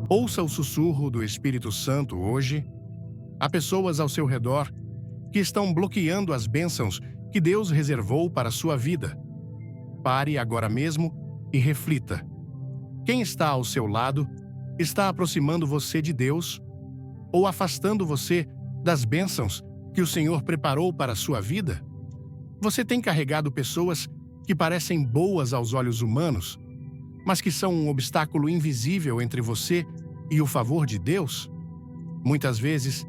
Ouça o sussurro do Espírito Santo hoje. Há pessoas ao seu redor que estão bloqueando as bênçãos que Deus reservou para a sua vida. Pare agora mesmo e reflita. Quem está ao seu lado está aproximando você de Deus ou afastando você das bênçãos que o Senhor preparou para a sua vida? Você tem carregado pessoas que parecem boas aos olhos humanos, mas que são um obstáculo invisível entre você e o favor de Deus? Muitas vezes,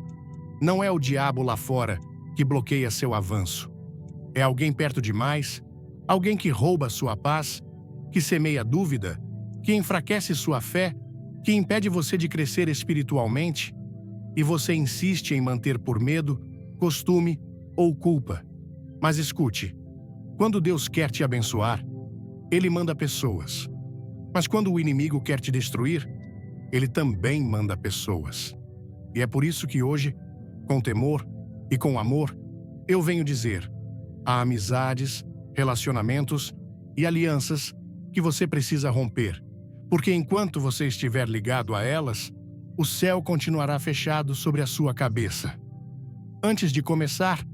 não é o diabo lá fora que bloqueia seu avanço. É alguém perto demais, alguém que rouba sua paz, que semeia dúvida, que enfraquece sua fé, que impede você de crescer espiritualmente, e você insiste em manter por medo, costume ou culpa. Mas escute, quando Deus quer te abençoar, Ele manda pessoas. Mas quando o inimigo quer te destruir, ele também manda pessoas. E é por isso que hoje, com temor e com amor, eu venho dizer: há amizades, relacionamentos e alianças que você precisa romper, porque enquanto você estiver ligado a elas, o céu continuará fechado sobre a sua cabeça. Antes de começar,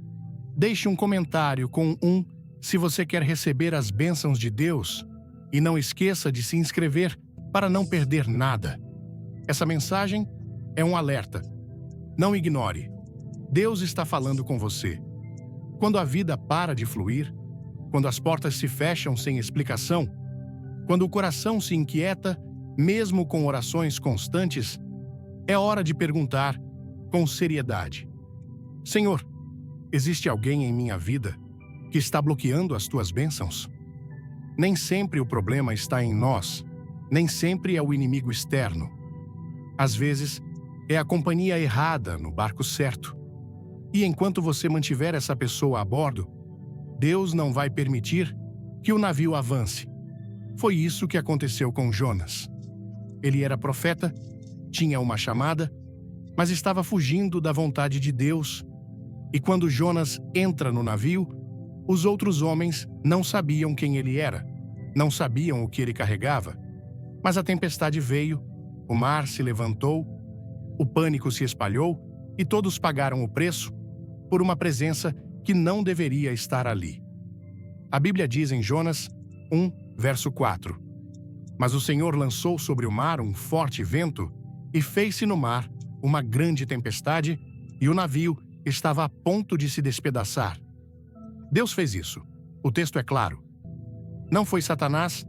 deixe um comentário com se você quer receber as bênçãos de Deus, e não esqueça de se inscrever para não perder nada. Essa mensagem é um alerta. Não ignore. Deus está falando com você. Quando a vida para de fluir, quando as portas se fecham sem explicação, quando o coração se inquieta, mesmo com orações constantes, é hora de perguntar com seriedade: Senhor, existe alguém em minha vida que está bloqueando as tuas bênçãos? Nem sempre o problema está em nós, nem sempre é o inimigo externo. Às vezes, é a companhia errada no barco certo. E enquanto você mantiver essa pessoa a bordo, Deus não vai permitir que o navio avance. Foi isso que aconteceu com Jonas. Ele era profeta, tinha uma chamada, mas estava fugindo da vontade de Deus. E quando Jonas entra no navio, os outros homens não sabiam quem ele era, não sabiam o que ele carregava. Mas a tempestade veio, o mar se levantou, o pânico se espalhou e todos pagaram o preço por uma presença que não deveria estar ali. A Bíblia diz em Jonas 1, verso 4: Mas o Senhor lançou sobre o mar um forte vento e fez-se no mar uma grande tempestade, e o navio estava a ponto de se despedaçar. Deus fez isso. O texto é claro. Não foi Satanás,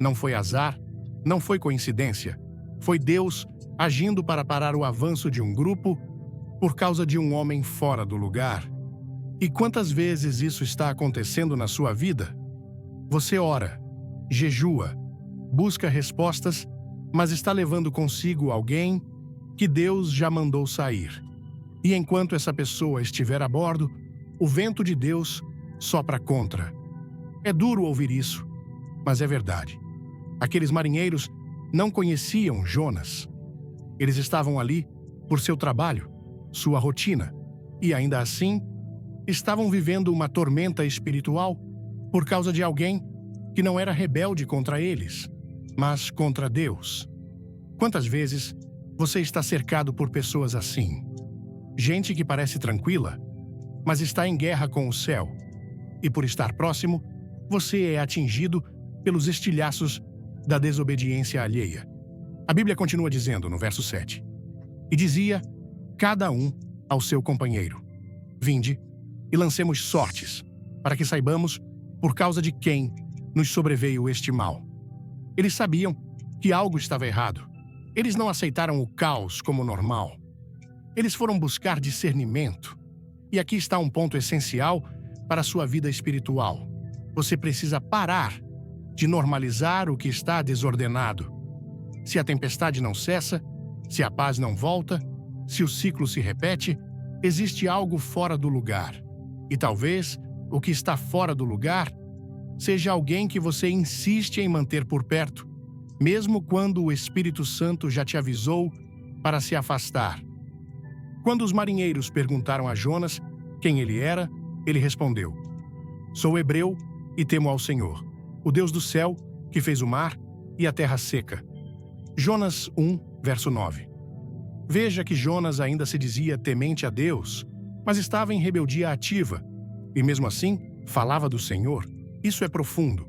não foi azar, não foi coincidência. Foi Deus agindo para parar o avanço de um grupo por causa de um homem fora do lugar. E quantas vezes isso está acontecendo na sua vida? Você ora, jejua, busca respostas, mas está levando consigo alguém que Deus já mandou sair. E enquanto essa pessoa estiver a bordo, o vento de Deus sopra contra. É duro ouvir isso, mas é verdade. Aqueles marinheiros não conheciam Jonas. Eles estavam ali por seu trabalho, sua rotina, e ainda assim, estavam vivendo uma tormenta espiritual por causa de alguém que não era rebelde contra eles, mas contra Deus. Quantas vezes você está cercado por pessoas assim? Gente que parece tranquila, mas está em guerra com o céu. E por estar próximo, você é atingido pelos estilhaços da desobediência alheia. A Bíblia continua dizendo no verso 7: E dizia cada um ao seu companheiro: Vinde e lancemos sortes, para que saibamos por causa de quem nos sobreveio este mal. Eles sabiam que algo estava errado. Eles não aceitaram o caos como normal. Eles foram buscar discernimento. E aqui está um ponto essencial para a sua vida espiritual. Você precisa parar de normalizar o que está desordenado. Se a tempestade não cessa, se a paz não volta, se o ciclo se repete, existe algo fora do lugar. E talvez o que está fora do lugar seja alguém que você insiste em manter por perto, mesmo quando o Espírito Santo já te avisou para se afastar. Quando os marinheiros perguntaram a Jonas quem ele era, ele respondeu: Sou hebreu e temo ao Senhor, o Deus do céu, que fez o mar e a terra seca. Jonas 1, verso 9. Veja que Jonas ainda se dizia temente a Deus, mas estava em rebeldia ativa, e mesmo assim falava do Senhor. Isso é profundo.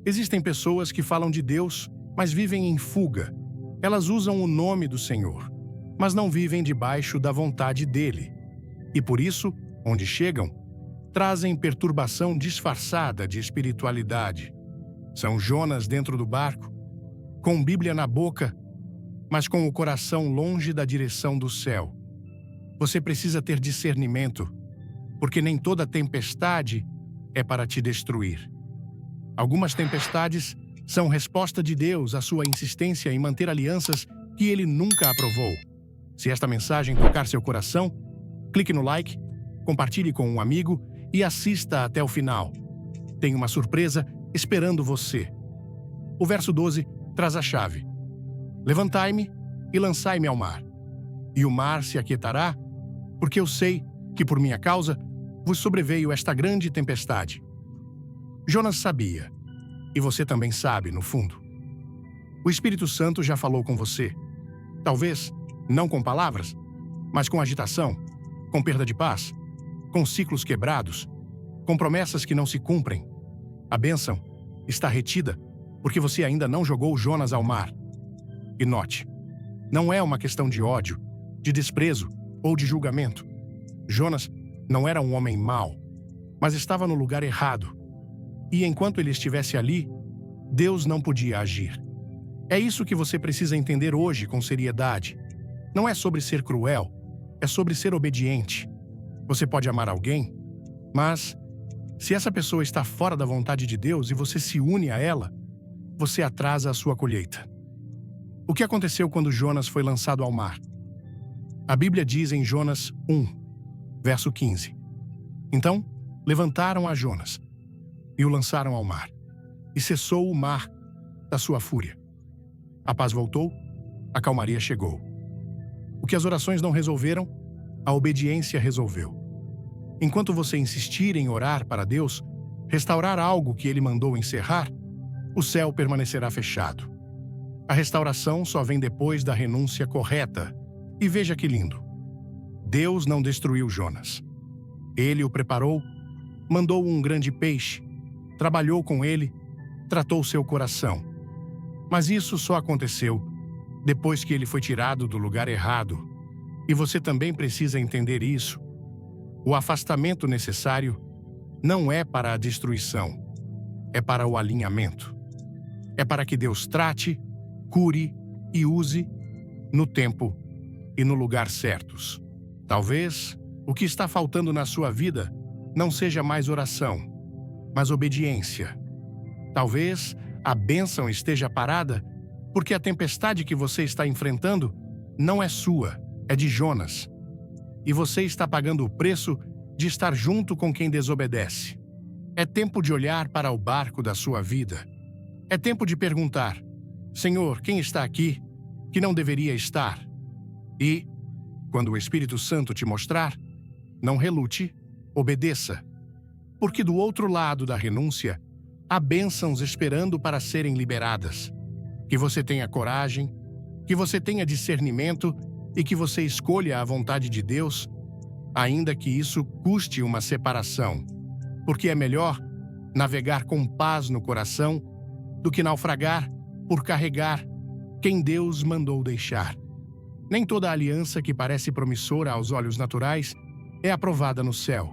Existem pessoas que falam de Deus, mas vivem em fuga. Elas usam o nome do Senhor, mas não vivem debaixo da vontade dele. E por isso, onde chegam, trazem perturbação disfarçada de espiritualidade. São Jonas dentro do barco, com Bíblia na boca, mas com o coração longe da direção do céu. Você precisa ter discernimento, porque nem toda tempestade é para te destruir. Algumas tempestades são resposta de Deus à sua insistência em manter alianças que ele nunca aprovou. Se esta mensagem tocar seu coração, clique no like, compartilhe com um amigo e assista até o final. Tem uma surpresa esperando você. O verso 12 traz a chave. Levantai-me e lançai-me ao mar, e o mar se aquietará, porque eu sei que por minha causa vos sobreveio esta grande tempestade. Jonas sabia, e você também sabe, no fundo. O Espírito Santo já falou com você. Talvez não com palavras, mas com agitação, com perda de paz, com ciclos quebrados, com promessas que não se cumprem. A bênção está retida porque você ainda não jogou Jonas ao mar. E note, não é uma questão de ódio, de desprezo ou de julgamento. Jonas não era um homem mau, mas estava no lugar errado. E enquanto ele estivesse ali, Deus não podia agir. É isso que você precisa entender hoje com seriedade. Não é sobre ser cruel, é sobre ser obediente. Você pode amar alguém, mas se essa pessoa está fora da vontade de Deus e você se une a ela, você atrasa a sua colheita. O que aconteceu quando Jonas foi lançado ao mar? A Bíblia diz em Jonas 1, verso 15. Então, levantaram a Jonas e o lançaram ao mar, e cessou o mar da sua fúria. A paz voltou, a calmaria chegou. O que as orações não resolveram, a obediência resolveu. Enquanto você insistir em orar para Deus, restaurar algo que Ele mandou encerrar, o céu permanecerá fechado. A restauração só vem depois da renúncia correta. E veja que lindo. Deus não destruiu Jonas. Ele o preparou, mandou um grande peixe, trabalhou com ele, tratou seu coração. Mas isso só aconteceu depois que ele foi tirado do lugar errado. E você também precisa entender isso. O afastamento necessário não é para a destruição, é para o alinhamento. É para que Deus trate, cure e use no tempo e no lugar certos. Talvez o que está faltando na sua vida não seja mais oração, mas obediência. Talvez a bênção esteja parada porque a tempestade que você está enfrentando não é sua, é de Jonas. E você está pagando o preço de estar junto com quem desobedece. É tempo de olhar para o barco da sua vida. É tempo de perguntar: Senhor, quem está aqui que não deveria estar? E, quando o Espírito Santo te mostrar, não relute, obedeça. Porque do outro lado da renúncia, há bênçãos esperando para serem liberadas. Que você tenha coragem, que você tenha discernimento e que você escolha a vontade de Deus, ainda que isso custe uma separação. Porque é melhor navegar com paz no coração do que naufragar por carregar quem Deus mandou deixar. Nem toda aliança que parece promissora aos olhos naturais é aprovada no céu.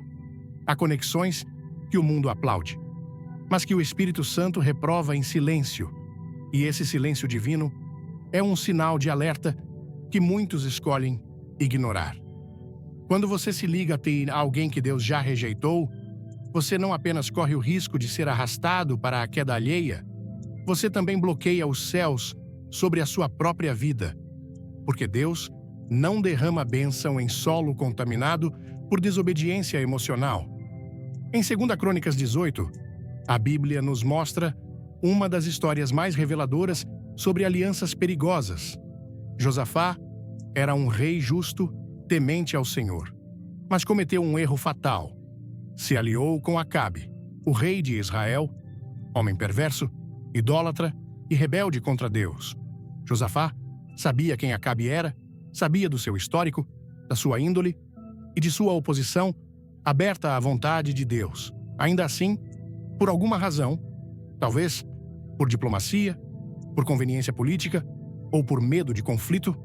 Há conexões que o mundo aplaude, mas que o Espírito Santo reprova em silêncio. E esse silêncio divino é um sinal de alerta que muitos escolhem ignorar. Quando você se liga a alguém que Deus já rejeitou, você não apenas corre o risco de ser arrastado para a queda alheia, você também bloqueia os céus sobre a sua própria vida. Porque Deus não derrama bênção em solo contaminado por desobediência emocional. Em 2 Crônicas 18, a Bíblia nos mostra uma das histórias mais reveladoras sobre alianças perigosas. Josafá era um rei justo, temente ao Senhor, mas cometeu um erro fatal. Se aliou com Acabe, o rei de Israel, homem perverso, idólatra e rebelde contra Deus. Josafá Sabia quem Acabe era, sabia do seu histórico, da sua índole e de sua oposição aberta à vontade de Deus. Ainda assim, por alguma razão, talvez por diplomacia, por conveniência política ou por medo de conflito,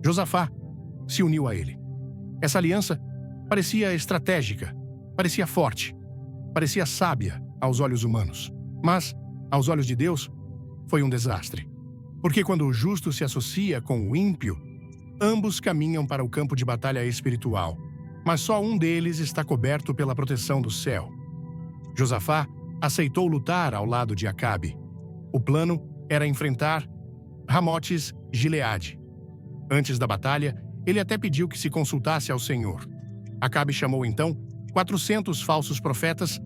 Josafá se uniu a ele. Essa aliança parecia estratégica, parecia forte, parecia sábia aos olhos humanos. Mas, aos olhos de Deus, foi um desastre. Porque quando o justo se associa com o ímpio, ambos caminham para o campo de batalha espiritual, mas só um deles está coberto pela proteção do céu. Josafá aceitou lutar ao lado de Acabe. O plano era enfrentar Ramotes Gileade. Antes da batalha, ele até pediu que se consultasse ao Senhor. Acabe chamou então 400 falsos profetas,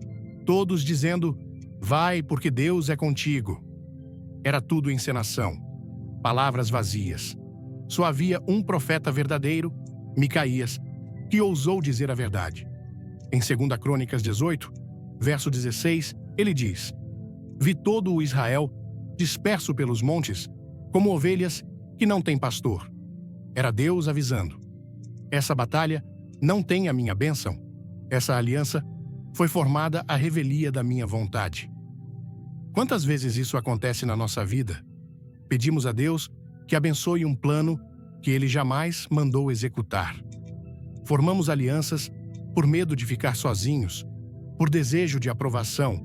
todos dizendo: "Vai, porque Deus é contigo." Era tudo encenação, palavras vazias. Só havia um profeta verdadeiro, Micaías, que ousou dizer a verdade. Em 2 Crônicas 18, verso 16, ele diz: "Vi todo o Israel disperso pelos montes, como ovelhas que não têm pastor." Era Deus avisando: essa batalha não tem a minha bênção. Essa aliança foi formada à revelia da minha vontade. Quantas vezes isso acontece na nossa vida? Pedimos a Deus que abençoe um plano que Ele jamais mandou executar. Formamos alianças por medo de ficar sozinhos, por desejo de aprovação,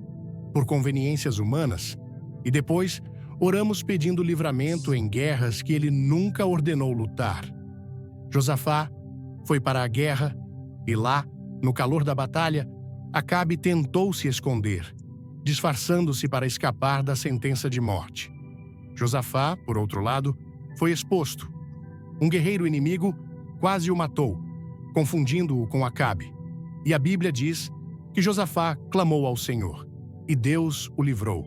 por conveniências humanas, e depois oramos pedindo livramento em guerras que Ele nunca ordenou lutar. Josafá foi para a guerra e lá, no calor da batalha, Acabe tentou se esconder, disfarçando-se para escapar da sentença de morte. Josafá, por outro lado, foi exposto. Um guerreiro inimigo quase o matou, confundindo-o com Acabe. E a Bíblia diz que Josafá clamou ao Senhor, e Deus o livrou.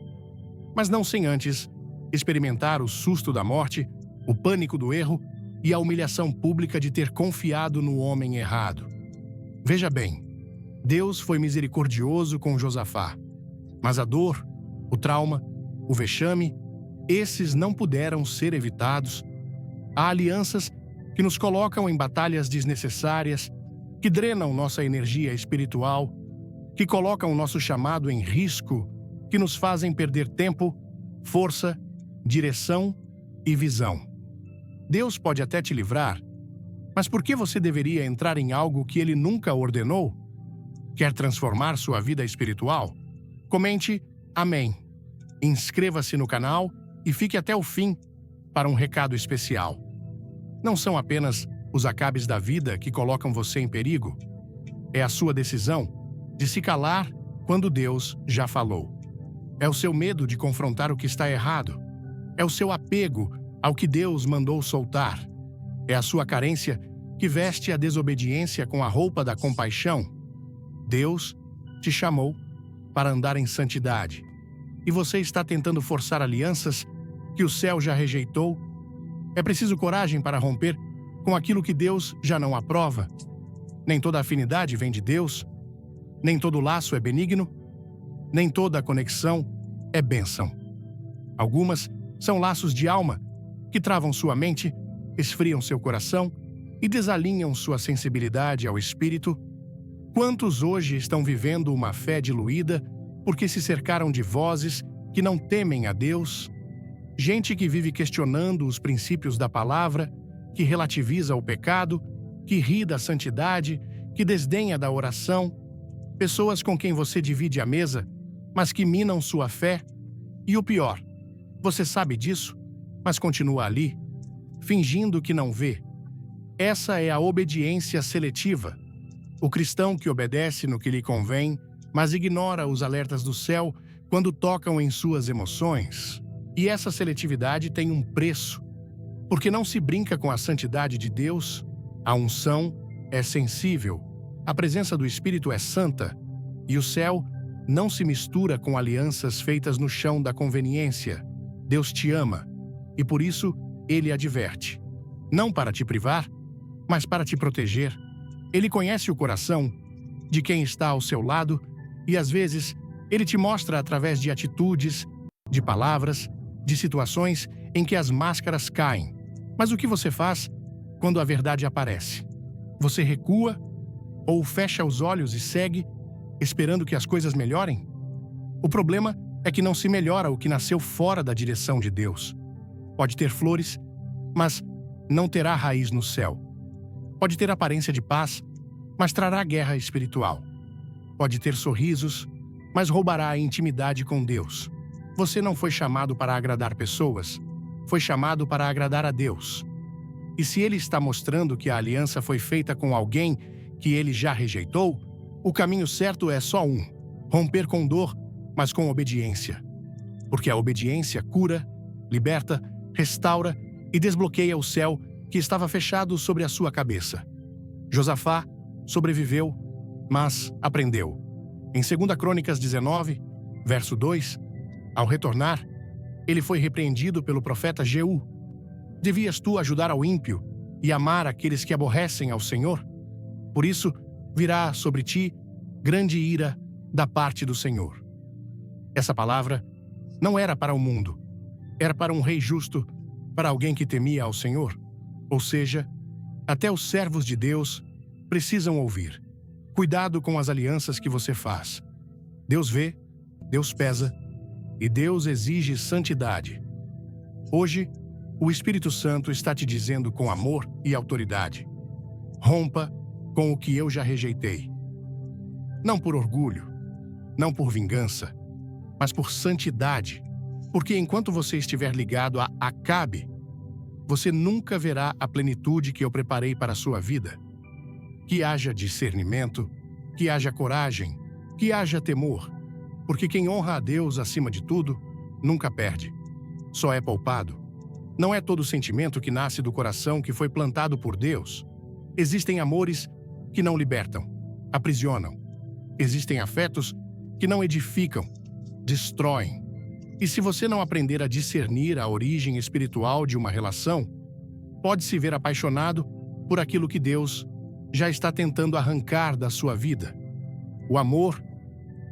Mas não sem antes experimentar o susto da morte, o pânico do erro e a humilhação pública de ter confiado no homem errado. Veja bem, Deus foi misericordioso com Josafá, mas a dor, o trauma, o vexame, esses não puderam ser evitados. Há alianças que nos colocam em batalhas desnecessárias, que drenam nossa energia espiritual, que colocam nosso chamado em risco, que nos fazem perder tempo, força, direção e visão. Deus pode até te livrar, mas por que você deveria entrar em algo que Ele nunca ordenou? Quer transformar sua vida espiritual? Comente Amém. Inscreva-se no canal e fique até o fim para um recado especial. Não são apenas os Acabes da vida que colocam você em perigo. É a sua decisão de se calar quando Deus já falou. É o seu medo de confrontar o que está errado. É o seu apego ao que Deus mandou soltar. É a sua carência que veste a desobediência com a roupa da compaixão. Deus te chamou para andar em santidade. E você está tentando forçar alianças que o céu já rejeitou. É preciso coragem para romper com aquilo que Deus já não aprova. Nem toda afinidade vem de Deus. Nem todo laço é benigno. Nem toda conexão é bênção. Algumas são laços de alma que travam sua mente, esfriam seu coração e desalinham sua sensibilidade ao espírito. Quantos hoje estão vivendo uma fé diluída porque se cercaram de vozes que não temem a Deus? Gente que vive questionando os princípios da palavra, que relativiza o pecado, que ri da santidade, que desdenha da oração. Pessoas com quem você divide a mesa, mas que minam sua fé. E o pior, você sabe disso, mas continua ali, fingindo que não vê. Essa é a obediência seletiva. O cristão que obedece no que lhe convém, mas ignora os alertas do céu quando tocam em suas emoções. E essa seletividade tem um preço, porque não se brinca com a santidade de Deus. A unção é sensível, a presença do Espírito é santa, e o céu não se mistura com alianças feitas no chão da conveniência. Deus te ama, e por isso Ele adverte. Não para te privar, mas para te proteger. Ele conhece o coração de quem está ao seu lado e, às vezes, Ele te mostra através de atitudes, de palavras, de situações em que as máscaras caem. Mas o que você faz quando a verdade aparece? Você recua ou fecha os olhos e segue, esperando que as coisas melhorem? O problema é que não se melhora o que nasceu fora da direção de Deus. Pode ter flores, mas não terá raiz no céu. Pode ter aparência de paz, mas trará guerra espiritual. Pode ter sorrisos, mas roubará a intimidade com Deus. Você não foi chamado para agradar pessoas, foi chamado para agradar a Deus. E se Ele está mostrando que a aliança foi feita com alguém que Ele já rejeitou, o caminho certo é só um: romper com dor, mas com obediência. Porque a obediência cura, liberta, restaura e desbloqueia o céu que estava fechado sobre a sua cabeça. Josafá sobreviveu, mas aprendeu. Em 2 Crônicas 19, verso 2, ao retornar, ele foi repreendido pelo profeta Jeú. Devias tu ajudar ao ímpio e amar aqueles que aborrecem ao Senhor? Por isso, virá sobre ti grande ira da parte do Senhor. Essa palavra não era para o mundo, era para um rei justo, para alguém que temia ao Senhor. Ou seja, até os servos de Deus precisam ouvir. Cuidado com as alianças que você faz. Deus vê, Deus pesa e Deus exige santidade. Hoje, o Espírito Santo está te dizendo com amor e autoridade: rompa com o que eu já rejeitei. Não por orgulho, não por vingança, mas por santidade. Porque enquanto você estiver ligado a Acabe, você nunca verá a plenitude que eu preparei para a sua vida. Que haja discernimento, que haja coragem, que haja temor. Porque quem honra a Deus acima de tudo, nunca perde. Só é poupado. Não é todo sentimento que nasce do coração que foi plantado por Deus. Existem amores que não libertam, aprisionam. Existem afetos que não edificam, destroem. E se você não aprender a discernir a origem espiritual de uma relação, pode se ver apaixonado por aquilo que Deus já está tentando arrancar da sua vida. O amor,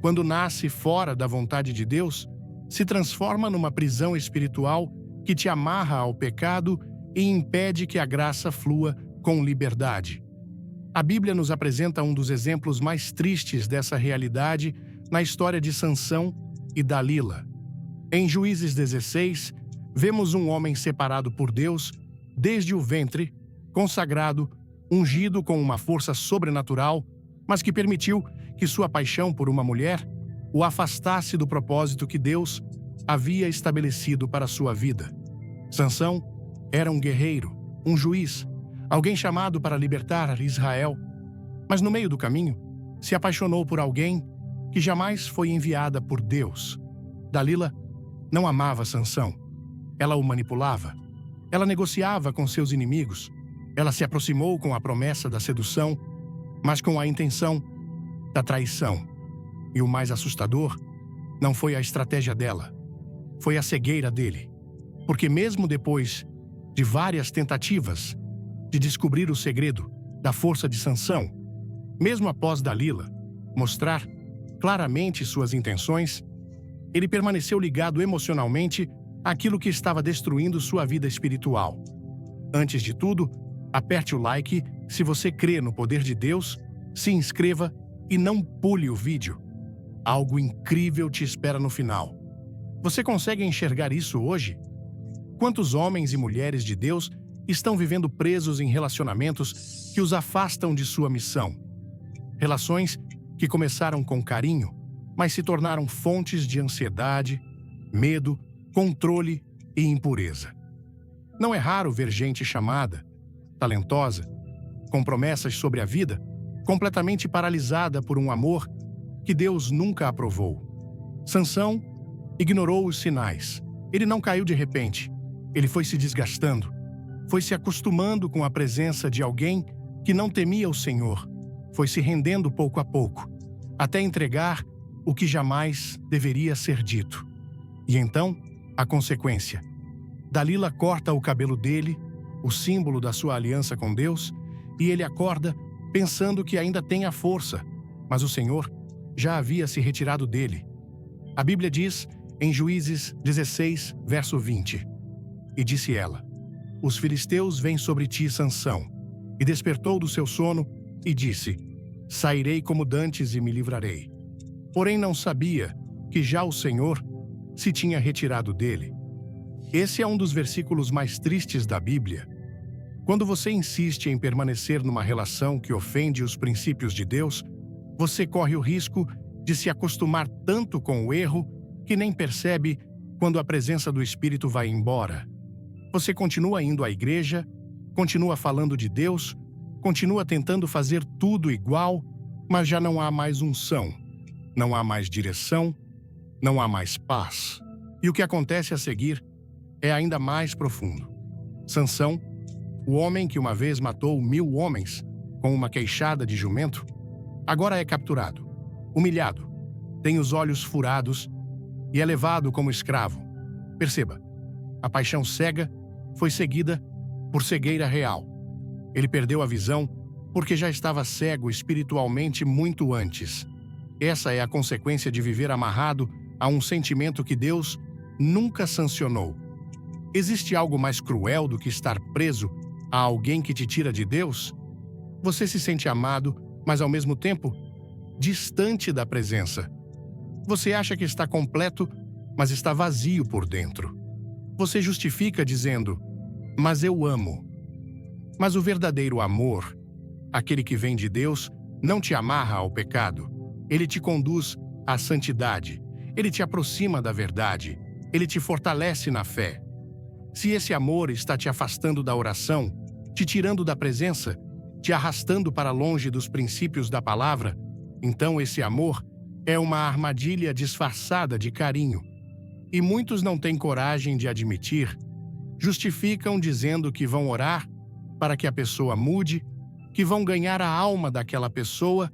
quando nasce fora da vontade de Deus, se transforma numa prisão espiritual que te amarra ao pecado e impede que a graça flua com liberdade. A Bíblia nos apresenta um dos exemplos mais tristes dessa realidade na história de Sansão e Dalila. Em Juízes 16, vemos um homem separado por Deus desde o ventre, consagrado, ungido com uma força sobrenatural, mas que permitiu que sua paixão por uma mulher o afastasse do propósito que Deus havia estabelecido para sua vida. Sansão era um guerreiro, um juiz, alguém chamado para libertar Israel, mas no meio do caminho se apaixonou por alguém que jamais foi enviada por Deus. Dalila não amava Sansão. Ela o manipulava. Ela negociava com seus inimigos. Ela se aproximou com a promessa da sedução, mas com a intenção da traição. E o mais assustador não foi a estratégia dela, foi a cegueira dele. Porque mesmo depois de várias tentativas de descobrir o segredo da força de Sansão, mesmo após Dalila mostrar claramente suas intenções, ele permaneceu ligado emocionalmente àquilo que estava destruindo sua vida espiritual. Antes de tudo, aperte o like se você crê no poder de Deus, se inscreva e não pule o vídeo. Algo incrível te espera no final. Você consegue enxergar isso hoje? Quantos homens e mulheres de Deus estão vivendo presos em relacionamentos que os afastam de sua missão? Relações que começaram com carinho, mas se tornaram fontes de ansiedade, medo, controle e impureza. Não é raro ver gente chamada, talentosa, com promessas sobre a vida, completamente paralisada por um amor que Deus nunca aprovou. Sansão ignorou os sinais. Ele não caiu de repente. Ele foi se desgastando, foi se acostumando com a presença de alguém que não temia o Senhor, foi se rendendo pouco a pouco, até entregar o que jamais deveria ser dito. E então, a consequência. Dalila corta o cabelo dele, o símbolo da sua aliança com Deus, e ele acorda pensando que ainda tem a força, mas o Senhor já havia se retirado dele. A Bíblia diz, em Juízes 16, verso 20, e disse ela: os filisteus vêm sobre ti, Sansão. E despertou do seu sono e disse: sairei como dantes e me livrarei. Porém não sabia que já o Senhor se tinha retirado dele. Esse é um dos versículos mais tristes da Bíblia. Quando você insiste em permanecer numa relação que ofende os princípios de Deus, você corre o risco de se acostumar tanto com o erro que nem percebe quando a presença do Espírito vai embora. Você continua indo à igreja, continua falando de Deus, continua tentando fazer tudo igual, mas já não há mais unção, não há mais direção, não há mais paz. E o que acontece a seguir é ainda mais profundo. Sansão, o homem que uma vez matou 1000 homens com uma queixada de jumento, agora é capturado, humilhado, tem os olhos furados e é levado como escravo. Perceba, a paixão cega foi seguida por cegueira real. Ele perdeu a visão porque já estava cego espiritualmente muito antes. Essa é a consequência de viver amarrado a um sentimento que Deus nunca sancionou. Existe algo mais cruel do que estar preso a alguém que te tira de Deus? Você se sente amado, mas ao mesmo tempo distante da presença. Você acha que está completo, mas está vazio por dentro. Você justifica dizendo: mas eu amo. Mas o verdadeiro amor, aquele que vem de Deus, não te amarra ao pecado. Ele te conduz à santidade. Ele te aproxima da verdade. Ele te fortalece na fé. Se esse amor está te afastando da oração, te tirando da presença, te arrastando para longe dos princípios da palavra, então esse amor é uma armadilha disfarçada de carinho. E muitos não têm coragem de admitir, justificam dizendo que vão orar para que a pessoa mude, que vão ganhar a alma daquela pessoa,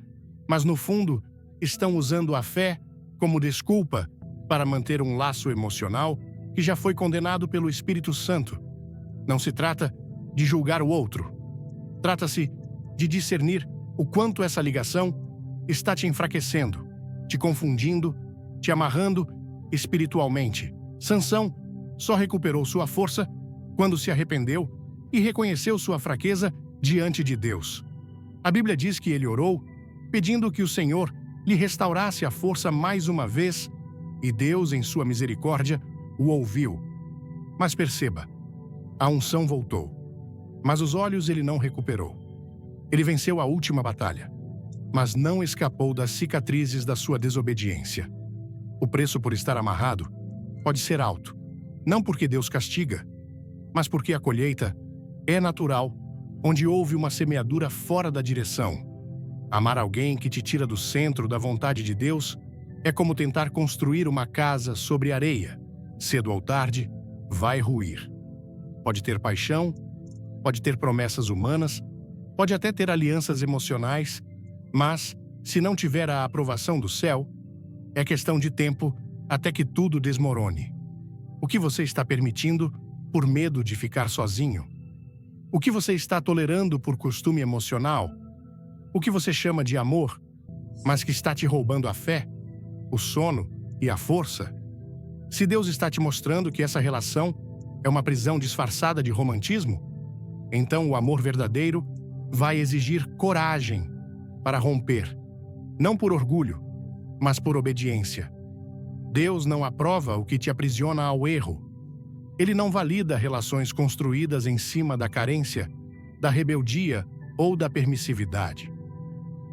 mas no fundo estão usando a fé como desculpa para manter um laço emocional que já foi condenado pelo Espírito Santo. Não se trata de julgar o outro. Trata-se de discernir o quanto essa ligação está te enfraquecendo, te confundindo, te amarrando espiritualmente. Sansão só recuperou sua força quando se arrependeu e reconheceu sua fraqueza diante de Deus. A Bíblia diz que ele orou, pedindo que o Senhor lhe restaurasse a força mais uma vez, e Deus, em sua misericórdia, o ouviu. Mas perceba, a unção voltou, mas os olhos ele não recuperou. Ele venceu a última batalha, mas não escapou das cicatrizes da sua desobediência. O preço por estar amarrado pode ser alto, não porque Deus castiga, mas porque a colheita é natural, onde houve uma semeadura fora da direção. Amar alguém que te tira do centro da vontade de Deus é como tentar construir uma casa sobre areia. Cedo ou tarde, vai ruir. Pode ter paixão, pode ter promessas humanas, pode até ter alianças emocionais, mas, se não tiver a aprovação do céu, é questão de tempo até que tudo desmorone. O que você está permitindo por medo de ficar sozinho? O que você está tolerando por costume emocional? O que você chama de amor, mas que está te roubando a fé, o sono e a força? Se Deus está te mostrando que essa relação é uma prisão disfarçada de romantismo, então o amor verdadeiro vai exigir coragem para romper, não por orgulho, mas por obediência. Deus não aprova o que te aprisiona ao erro. Ele não valida relações construídas em cima da carência, da rebeldia ou da permissividade.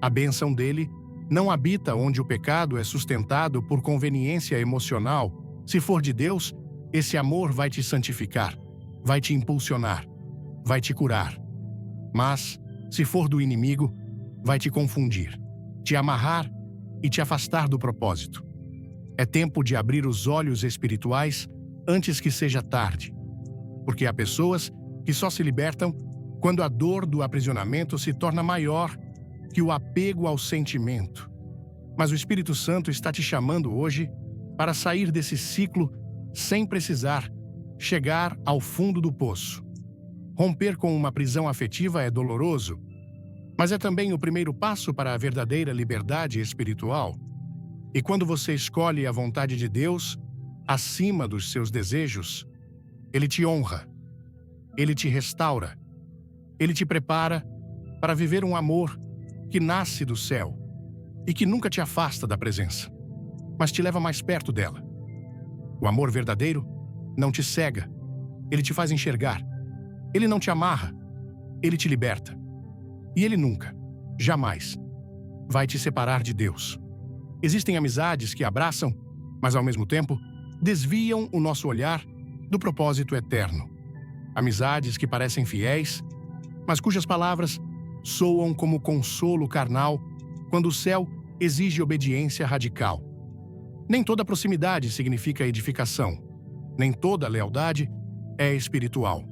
A bênção dele não habita onde o pecado é sustentado por conveniência emocional. Se for de Deus, esse amor vai te santificar, vai te impulsionar, vai te curar. Mas, se for do inimigo, vai te confundir, te amarrar e te afastar do propósito. É tempo de abrir os olhos espirituais antes que seja tarde, porque há pessoas que só se libertam quando a dor do aprisionamento se torna maior que o apego ao sentimento. Mas o Espírito Santo está te chamando hoje para sair desse ciclo sem precisar chegar ao fundo do poço. Romper com uma prisão afetiva é doloroso, mas é também o primeiro passo para a verdadeira liberdade espiritual. E quando você escolhe a vontade de Deus acima dos seus desejos, Ele te honra. Ele te restaura. Ele te prepara para viver um amor que nasce do céu e que nunca te afasta da presença, mas te leva mais perto dela. O amor verdadeiro não te cega, ele te faz enxergar. Ele não te amarra, ele te liberta. E ele nunca, jamais, vai te separar de Deus. Existem amizades que abraçam, mas ao mesmo tempo desviam o nosso olhar do propósito eterno. Amizades que parecem fiéis, mas cujas palavras soam como consolo carnal quando o céu exige obediência radical. Nem toda proximidade significa edificação. Nem toda lealdade é espiritual.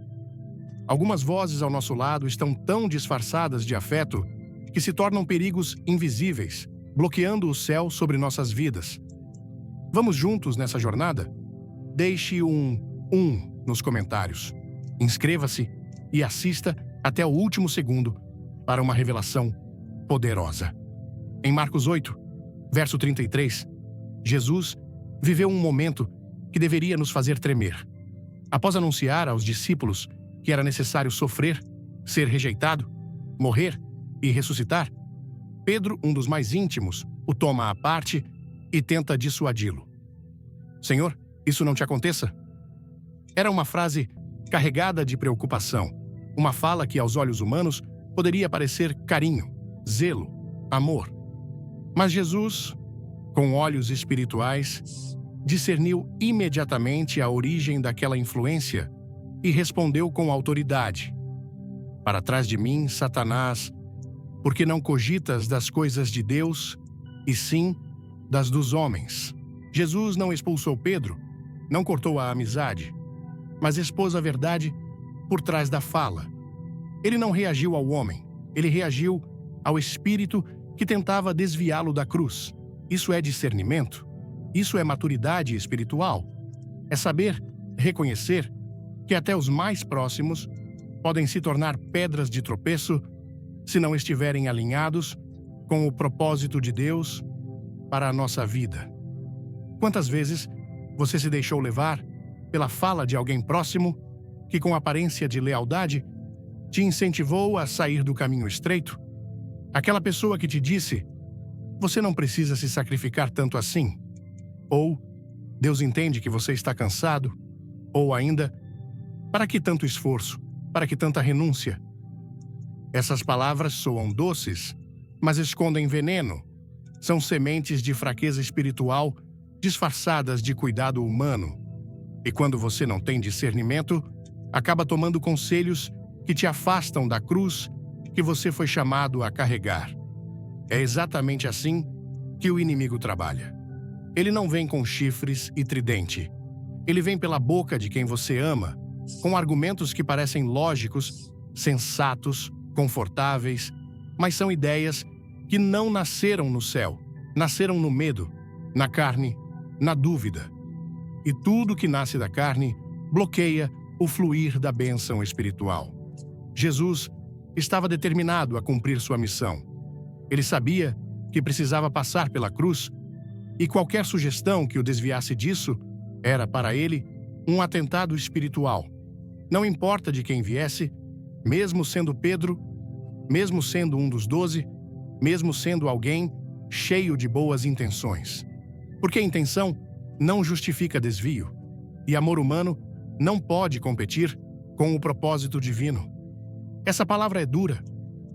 Algumas vozes ao nosso lado estão tão disfarçadas de afeto que se tornam perigos invisíveis, bloqueando o céu sobre nossas vidas. Vamos juntos nessa jornada? Deixe um nos comentários. Inscreva-se e assista até o último segundo para uma revelação poderosa. Em Marcos 8, verso 33, Jesus viveu um momento que deveria nos fazer tremer. Após anunciar aos discípulos que era necessário sofrer, ser rejeitado, morrer e ressuscitar, Pedro, um dos mais íntimos, o toma à parte e tenta dissuadi-lo. Senhor, isso não te aconteça? Era uma frase carregada de preocupação, uma fala que aos olhos humanos poderia parecer carinho, zelo, amor. Mas Jesus, com olhos espirituais, discerniu imediatamente a origem daquela influência e respondeu com autoridade: Para trás de mim, Satanás, porque não cogitas das coisas de Deus, e sim das dos homens. Jesus não expulsou Pedro, não cortou a amizade, mas expôs a verdade por trás da fala. Ele não reagiu ao homem, ele reagiu ao espírito que tentava desviá-lo da cruz. Isso é discernimento, isso é maturidade espiritual. É saber reconhecer que até os mais próximos podem se tornar pedras de tropeço se não estiverem alinhados com o propósito de Deus para a nossa vida. Quantas vezes você se deixou levar pela fala de alguém próximo que, com aparência de lealdade, te incentivou a sair do caminho estreito? Aquela pessoa que te disse: você não precisa se sacrificar tanto assim. Ou, Deus entende que você está cansado. Ou ainda, para que tanto esforço? Para que tanta renúncia? Essas palavras soam doces, mas escondem veneno. São sementes de fraqueza espiritual disfarçadas de cuidado humano. E quando você não tem discernimento, acaba tomando conselhos que te afastam da cruz que você foi chamado a carregar. É exatamente assim que o inimigo trabalha. Ele não vem com chifres e tridente. Ele vem pela boca de quem você ama, com argumentos que parecem lógicos, sensatos, confortáveis, mas são ideias que não nasceram no céu, nasceram no medo, na carne, na dúvida. E tudo que nasce da carne bloqueia o fluir da bênção espiritual. Jesus estava determinado a cumprir sua missão. Ele sabia que precisava passar pela cruz, e qualquer sugestão que o desviasse disso era, para ele, um atentado espiritual. Não importa de quem viesse, mesmo sendo Pedro, mesmo sendo um dos 12, mesmo sendo alguém cheio de boas intenções. Porque a intenção não justifica desvio, e amor humano não pode competir com o propósito divino. Essa palavra é dura,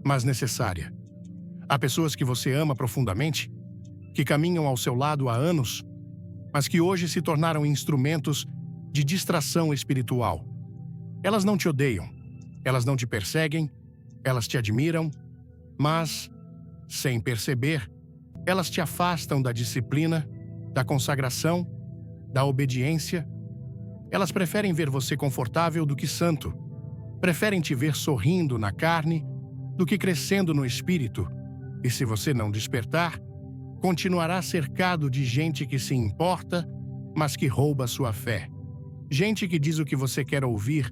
mas necessária. Há pessoas que você ama profundamente, que caminham ao seu lado há anos, mas que hoje se tornaram instrumentos de distração espiritual. Elas não te odeiam, elas não te perseguem, elas te admiram, mas, sem perceber, elas te afastam da disciplina, da consagração, da obediência. Elas preferem ver você confortável do que santo, preferem te ver sorrindo na carne do que crescendo no espírito, e se você não despertar, continuará cercado de gente que se importa, mas que rouba sua fé. Gente que diz o que você quer ouvir,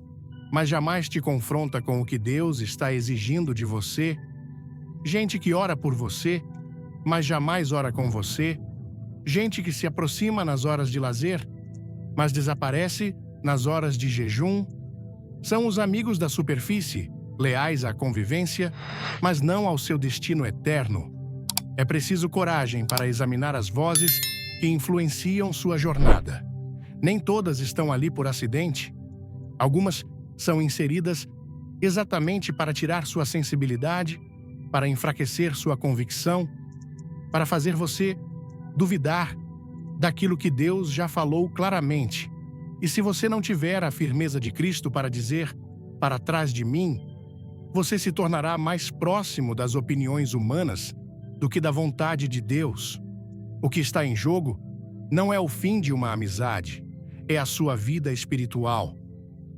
mas jamais te confronta com o que Deus está exigindo de você. Gente que ora por você, mas jamais ora com você. Gente que se aproxima nas horas de lazer, mas desaparece nas horas de jejum. São os amigos da superfície, leais à convivência, mas não ao seu destino eterno. É preciso coragem para examinar as vozes que influenciam sua jornada. Nem todas estão ali por acidente. Algumas são inseridas exatamente para tirar sua sensibilidade, para enfraquecer sua convicção, para fazer você duvidar daquilo que Deus já falou claramente. E se você não tiver a firmeza de Cristo para dizer, para trás de mim, você se tornará mais próximo das opiniões humanas do que da vontade de Deus. O que está em jogo não é o fim de uma amizade, é a sua vida espiritual,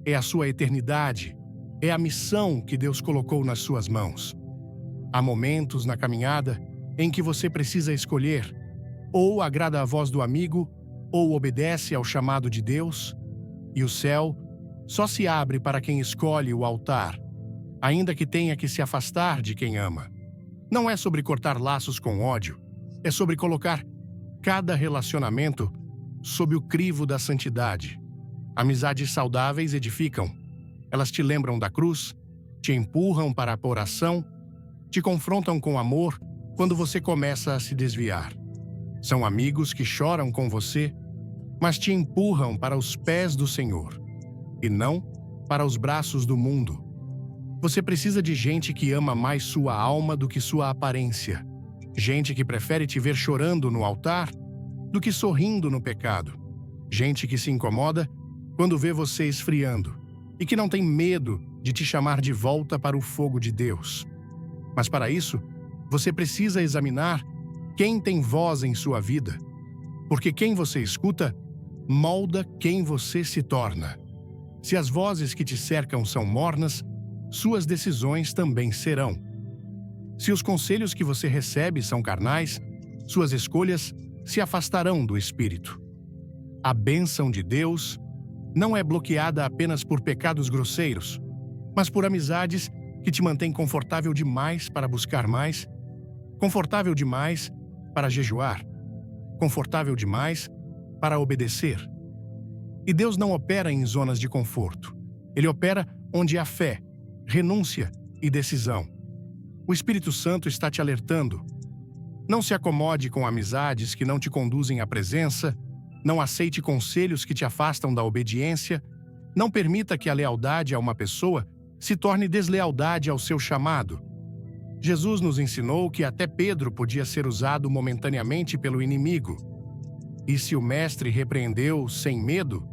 é a sua eternidade, é a missão que Deus colocou nas suas mãos. Há momentos na caminhada em que você precisa escolher: ou agrada a voz do amigo, ou obedece ao chamado de Deus, e o céu só se abre para quem escolhe o altar, ainda que tenha que se afastar de quem ama. Não é sobre cortar laços com ódio, é sobre colocar cada relacionamento sob o crivo da santidade. Amizades saudáveis edificam. Elas te lembram da cruz, te empurram para a oração, te confrontam com amor quando você começa a se desviar. São amigos que choram com você, mas te empurram para os pés do Senhor, e não para os braços do mundo. Você precisa de gente que ama mais sua alma do que sua aparência. Gente que prefere te ver chorando no altar do que sorrindo no pecado. Gente que se incomoda quando vê você esfriando e que não tem medo de te chamar de volta para o fogo de Deus. Mas para isso, você precisa examinar quem tem voz em sua vida, porque quem você escuta molda quem você se torna. Se as vozes que te cercam são mornas, suas decisões também serão. Se os conselhos que você recebe são carnais, suas escolhas se afastarão do Espírito. A bênção de Deus não é bloqueada apenas por pecados grosseiros, mas por amizades que te mantêm confortável demais para buscar mais, confortável demais para jejuar, confortável demais para obedecer. E Deus não opera em zonas de conforto. Ele opera onde há fé, renúncia e decisão. O Espírito Santo está te alertando. Não se acomode com amizades que não te conduzem à presença, não aceite conselhos que te afastam da obediência, não permita que a lealdade a uma pessoa se torne deslealdade ao seu chamado. Jesus nos ensinou que até Pedro podia ser usado momentaneamente pelo inimigo. E se o Mestre repreendeu sem medo,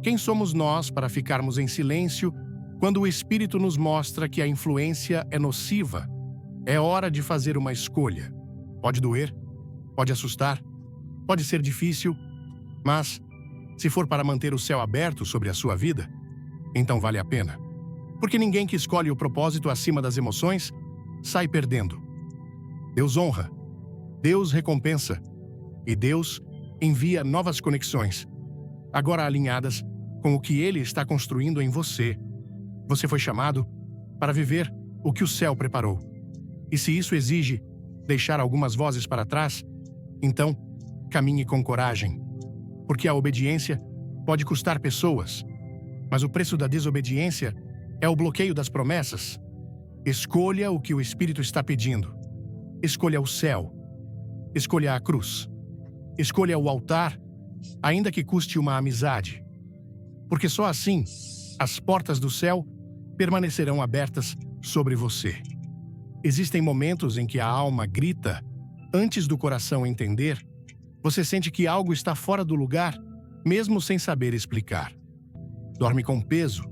quem somos nós para ficarmos em silêncio quando o Espírito nos mostra que a influência é nociva? É hora de fazer uma escolha. Pode doer, pode assustar, pode ser difícil, mas, se for para manter o céu aberto sobre a sua vida, então vale a pena. Porque ninguém que escolhe o propósito acima das emoções sai perdendo. Deus honra, Deus recompensa e Deus envia novas conexões, agora alinhadas com o que Ele está construindo em você. Você foi chamado para viver o que o céu preparou. E se isso exige deixar algumas vozes para trás, então caminhe com coragem, porque a obediência pode custar pessoas, mas o preço da desobediência é o bloqueio das promessas. Escolha o que o Espírito está pedindo. Escolha o céu. Escolha a cruz. Escolha o altar, ainda que custe uma amizade. Porque só assim as portas do céu permanecerão abertas sobre você. Existem momentos em que a alma grita antes do coração entender. Você sente que algo está fora do lugar, mesmo sem saber explicar. Dorme com peso,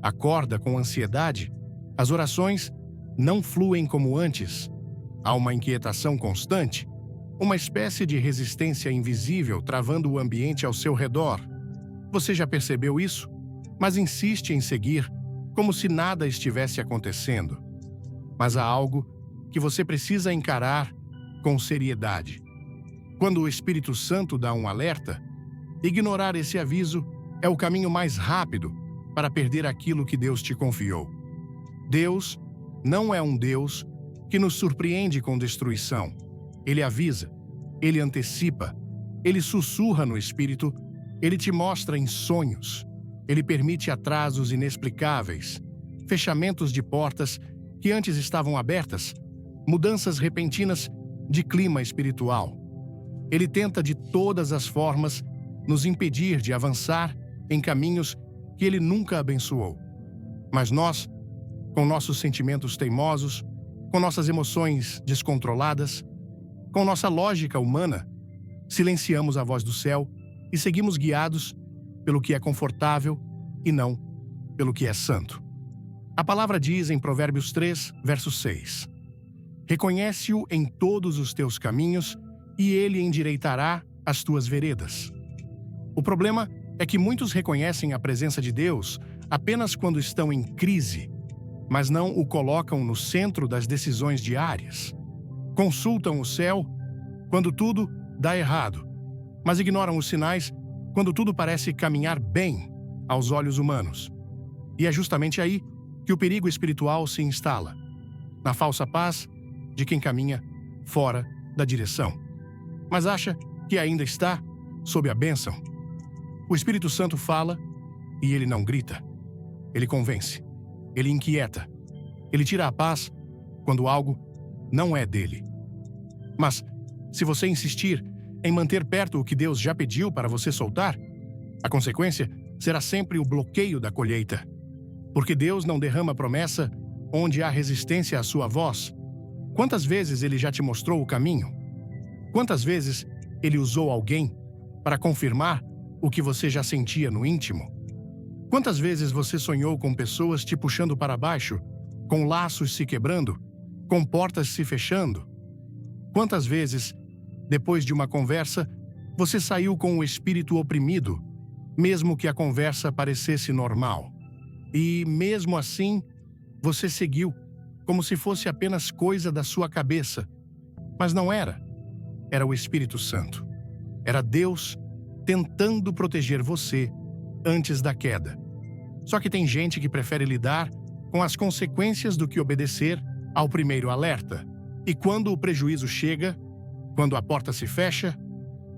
acorda com ansiedade, as orações não fluem como antes. Há uma inquietação constante, uma espécie de resistência invisível travando o ambiente ao seu redor. Você já percebeu isso, mas insiste em seguir como se nada estivesse acontecendo. Mas há algo que você precisa encarar com seriedade. Quando o Espírito Santo dá um alerta, ignorar esse aviso é o caminho mais rápido para perder aquilo que Deus te confiou. Deus não é um Deus que nos surpreende com destruição. Ele avisa, Ele antecipa, Ele sussurra no Espírito, Ele te mostra em sonhos. Ele permite atrasos inexplicáveis, fechamentos de portas que antes estavam abertas, mudanças repentinas de clima espiritual. Ele tenta de todas as formas nos impedir de avançar em caminhos que ele nunca abençoou. Mas nós, com nossos sentimentos teimosos, com nossas emoções descontroladas, com nossa lógica humana, silenciamos a voz do céu e seguimos guiados pelo que é confortável e não pelo que é santo. A palavra diz em Provérbios 3, verso 6: Reconhece-o em todos os teus caminhos e ele endireitará as tuas veredas. O problema é que muitos reconhecem a presença de Deus apenas quando estão em crise, mas não o colocam no centro das decisões diárias. Consultam o céu quando tudo dá errado, mas ignoram os sinais quando tudo parece caminhar bem aos olhos humanos. E é justamente aí que o perigo espiritual se instala, na falsa paz de quem caminha fora da direção, mas acha que ainda está sob a bênção. O Espírito Santo fala e ele não grita. Ele convence, ele inquieta, ele tira a paz quando algo não é dele. Mas, se você insistir em manter perto o que Deus já pediu para você soltar, a consequência será sempre o bloqueio da colheita. Porque Deus não derrama promessa onde há resistência à sua voz. Quantas vezes Ele já te mostrou o caminho? Quantas vezes Ele usou alguém para confirmar o que você já sentia no íntimo? Quantas vezes você sonhou com pessoas te puxando para baixo, com laços se quebrando, com portas se fechando? Quantas vezes, depois de uma conversa, você saiu com o espírito oprimido, mesmo que a conversa parecesse normal? E, mesmo assim, você seguiu, como se fosse apenas coisa da sua cabeça. Mas não era. Era o Espírito Santo. Era Deus tentando proteger você antes da queda. Só que tem gente que prefere lidar com as consequências do que obedecer ao primeiro alerta. E quando o prejuízo chega, quando a porta se fecha,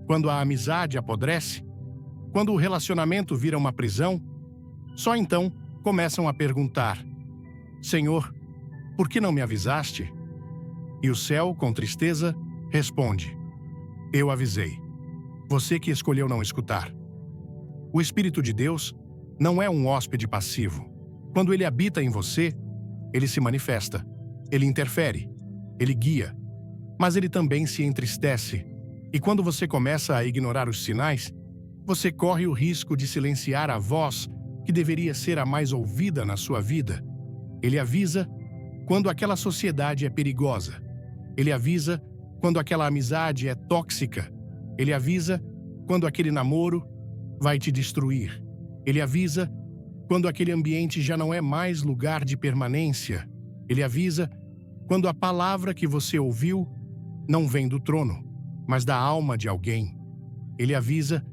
quando a amizade apodrece, quando o relacionamento vira uma prisão, só então começam a perguntar: Senhor, por que não me avisaste? E o céu, com tristeza, responde: Eu avisei. Você que escolheu não escutar. O Espírito de Deus não é um hóspede passivo. Quando ele habita em você, ele se manifesta, ele interfere, ele guia, mas ele também se entristece. E quando você começa a ignorar os sinais, você corre o risco de silenciar a voz que deveria ser a mais ouvida na sua vida. Ele avisa quando aquela sociedade é perigosa. Ele avisa quando aquela amizade é tóxica. Ele avisa quando aquele namoro vai te destruir. Ele avisa quando aquele ambiente já não é mais lugar de permanência. Ele avisa quando a palavra que você ouviu não vem do trono, mas da alma de alguém. Ele avisa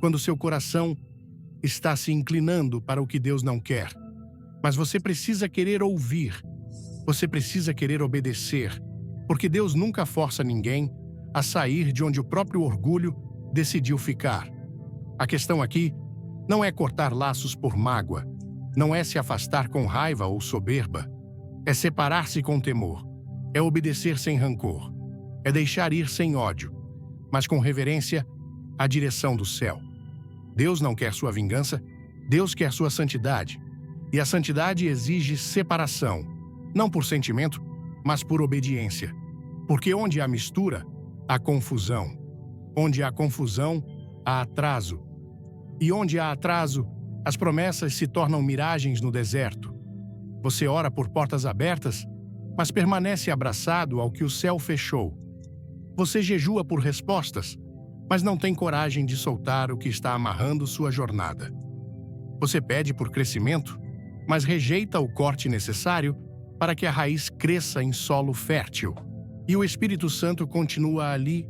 quando seu coração está se inclinando para o que Deus não quer. Mas você precisa querer ouvir. Você precisa querer obedecer, porque Deus nunca força ninguém a sair de onde o próprio orgulho decidiu ficar. A questão aqui não é cortar laços por mágoa, não é se afastar com raiva ou soberba, é separar-se com temor, é obedecer sem rancor, é deixar ir sem ódio, mas com reverência à direção do céu. Deus não quer sua vingança, Deus quer sua santidade. E a santidade exige separação, não por sentimento, mas por obediência. Porque onde há mistura, há confusão. Onde há confusão, há atraso. E onde há atraso, as promessas se tornam miragens no deserto. Você ora por portas abertas, mas permanece abraçado ao que o céu fechou. Você jejua por respostas, mas não tem coragem de soltar o que está amarrando sua jornada. Você pede por crescimento, mas rejeita o corte necessário para que a raiz cresça em solo fértil. E o Espírito Santo continua ali,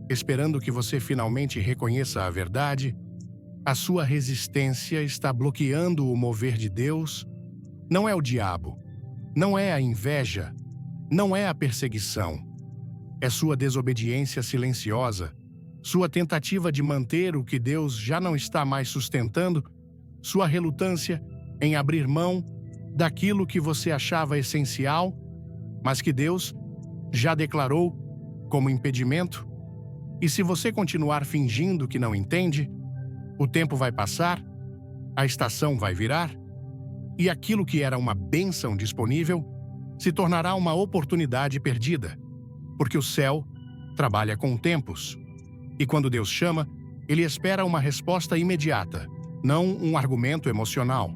esperando que você finalmente reconheça a verdade. A sua resistência está bloqueando o mover de Deus. Não é o diabo, não é a inveja, não é a perseguição. É sua desobediência silenciosa, sua tentativa de manter o que Deus já não está mais sustentando sua relutância em abrir mão daquilo que você achava essencial, mas que Deus já declarou como impedimento? E se você continuar fingindo que não entende, o tempo vai passar, a estação vai virar, e aquilo que era uma bênção disponível se tornará uma oportunidade perdida, porque o céu trabalha com tempos. E quando Deus chama, Ele espera uma resposta imediata, não um argumento emocional.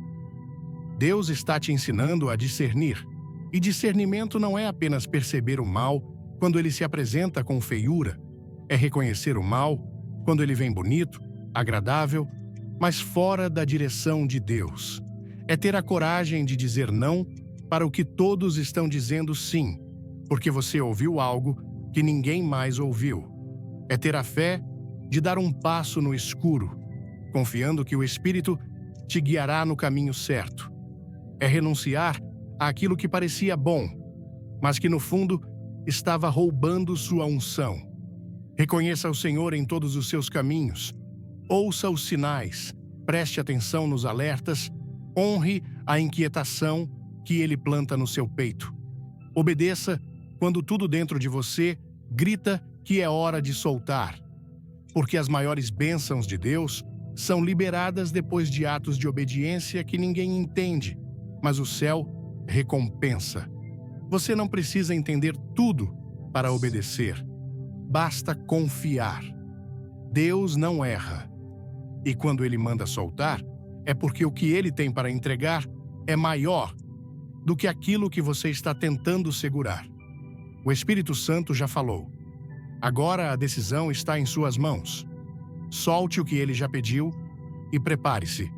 Deus está te ensinando a discernir, e discernimento não é apenas perceber o mal quando ele se apresenta com feiura, é reconhecer o mal quando ele vem bonito, agradável, mas fora da direção de Deus. É ter a coragem de dizer não para o que todos estão dizendo sim, porque você ouviu algo que ninguém mais ouviu. É ter a fé de dar um passo no escuro, confiando que o Espírito te guiará no caminho certo. É renunciar àquilo que parecia bom, mas que no fundo estava roubando sua unção. Reconheça o Senhor em todos os seus caminhos. Ouça os sinais, preste atenção nos alertas, honre a inquietação que Ele planta no seu peito. Obedeça quando tudo dentro de você grita que é hora de soltar, porque as maiores bênçãos de Deus são liberadas depois de atos de obediência que ninguém entende, mas o céu recompensa. Você não precisa entender tudo para obedecer. Basta confiar. Deus não erra. E quando Ele manda soltar, é porque o que Ele tem para entregar é maior do que aquilo que você está tentando segurar. O Espírito Santo já falou. Agora a decisão está em suas mãos. Solte o que Ele já pediu e prepare-se.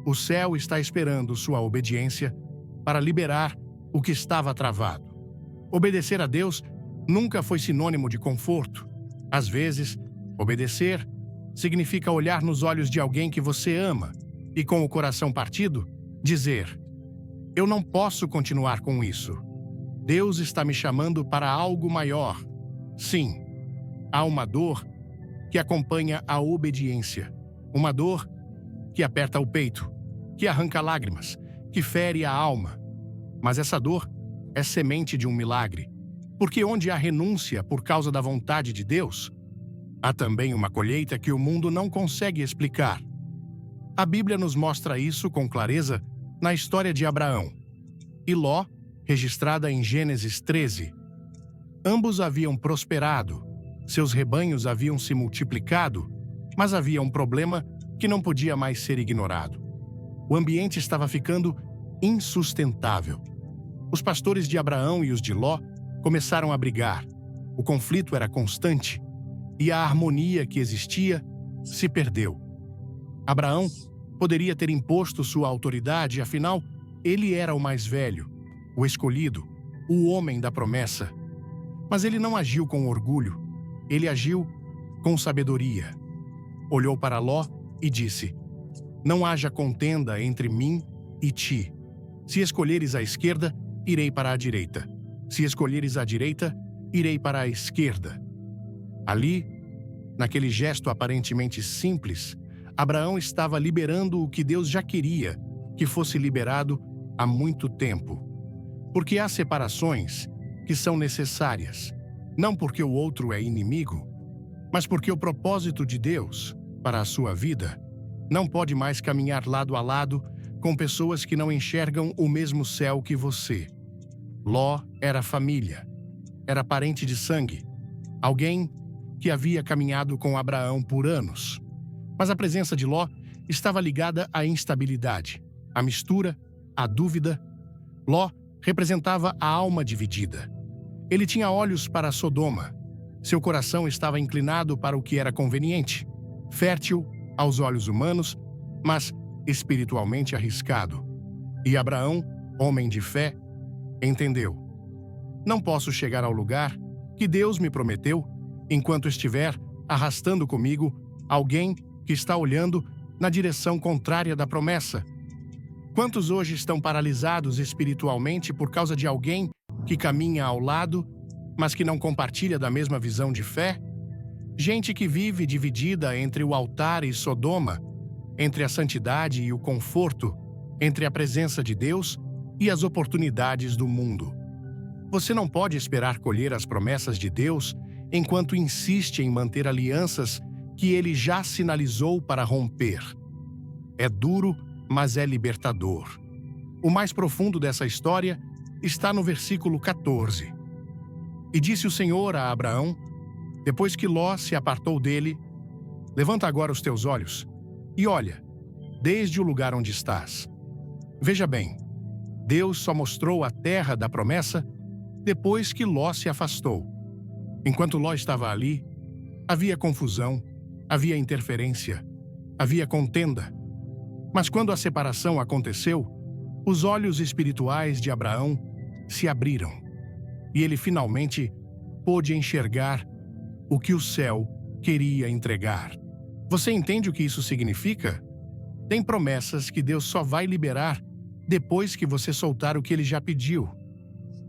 O céu está esperando sua obediência para liberar o que estava travado. Obedecer a Deus nunca foi sinônimo de conforto. Às vezes, obedecer significa olhar nos olhos de alguém que você ama e, com o coração partido, dizer: eu não posso continuar com isso. Deus está me chamando para algo maior. Sim, há uma dor que acompanha a obediência. Uma dor que aperta o peito, que arranca lágrimas, que fere a alma. Mas essa dor é semente de um milagre, porque onde há renúncia por causa da vontade de Deus, há também uma colheita que o mundo não consegue explicar. A Bíblia nos mostra isso com clareza na história de Abraão e Ló, registrada em Gênesis 13. Ambos haviam prosperado, seus rebanhos haviam se multiplicado, mas havia um problema que não podia mais ser ignorado. O ambiente estava ficando insustentável. Os pastores de Abraão e os de Ló começaram a brigar. O conflito era constante e a harmonia que existia se perdeu. Abraão poderia ter imposto sua autoridade, afinal, ele era o mais velho, o escolhido, o homem da promessa. Mas ele não agiu com orgulho, ele agiu com sabedoria. Olhou para Ló e disse: não haja contenda entre mim e ti. Se escolheres a esquerda, irei para a direita. Se escolheres a direita, irei para a esquerda. Ali, naquele gesto aparentemente simples, Abraão estava liberando o que Deus já queria que fosse liberado há muito tempo. Porque há separações que são necessárias, não porque o outro é inimigo, mas porque o propósito de Deus para a sua vida não pode mais caminhar lado a lado com pessoas que não enxergam o mesmo céu que você. Ló era família, era parente de sangue, alguém que havia caminhado com Abraão por anos. Mas a presença de Ló estava ligada à instabilidade, à mistura, à dúvida. Ló representava a alma dividida. Ele tinha olhos para Sodoma. Seu coração estava inclinado para o que era conveniente, fértil aos olhos humanos, mas espiritualmente arriscado. E Abraão, homem de fé, entendeu: não posso chegar ao lugar que Deus me prometeu enquanto estiver arrastando comigo alguém que está olhando na direção contrária da promessa. Quantos hoje estão paralisados espiritualmente por causa de alguém que caminha ao lado, mas que não compartilha da mesma visão de fé? Gente que vive dividida entre o altar e Sodoma. entre a santidade e o conforto, entre a presença de Deus e as oportunidades do mundo. Você não pode esperar colher as promessas de Deus enquanto insiste em manter alianças que Ele já sinalizou para romper. É duro, mas é libertador. O mais profundo dessa história está no versículo 14. E disse o Senhor a Abraão, depois que Ló se apartou dele: levanta agora os teus olhos e olha, desde o lugar onde estás. Veja bem, Deus só mostrou a terra da promessa depois que Ló se afastou. Enquanto Ló estava ali, havia confusão, havia interferência, havia contenda. Mas quando a separação aconteceu, os olhos espirituais de Abraão se abriram e ele finalmente pôde enxergar o que o céu queria entregar. Você entende o que isso significa? Tem promessas que Deus só vai liberar depois que você soltar o que Ele já pediu.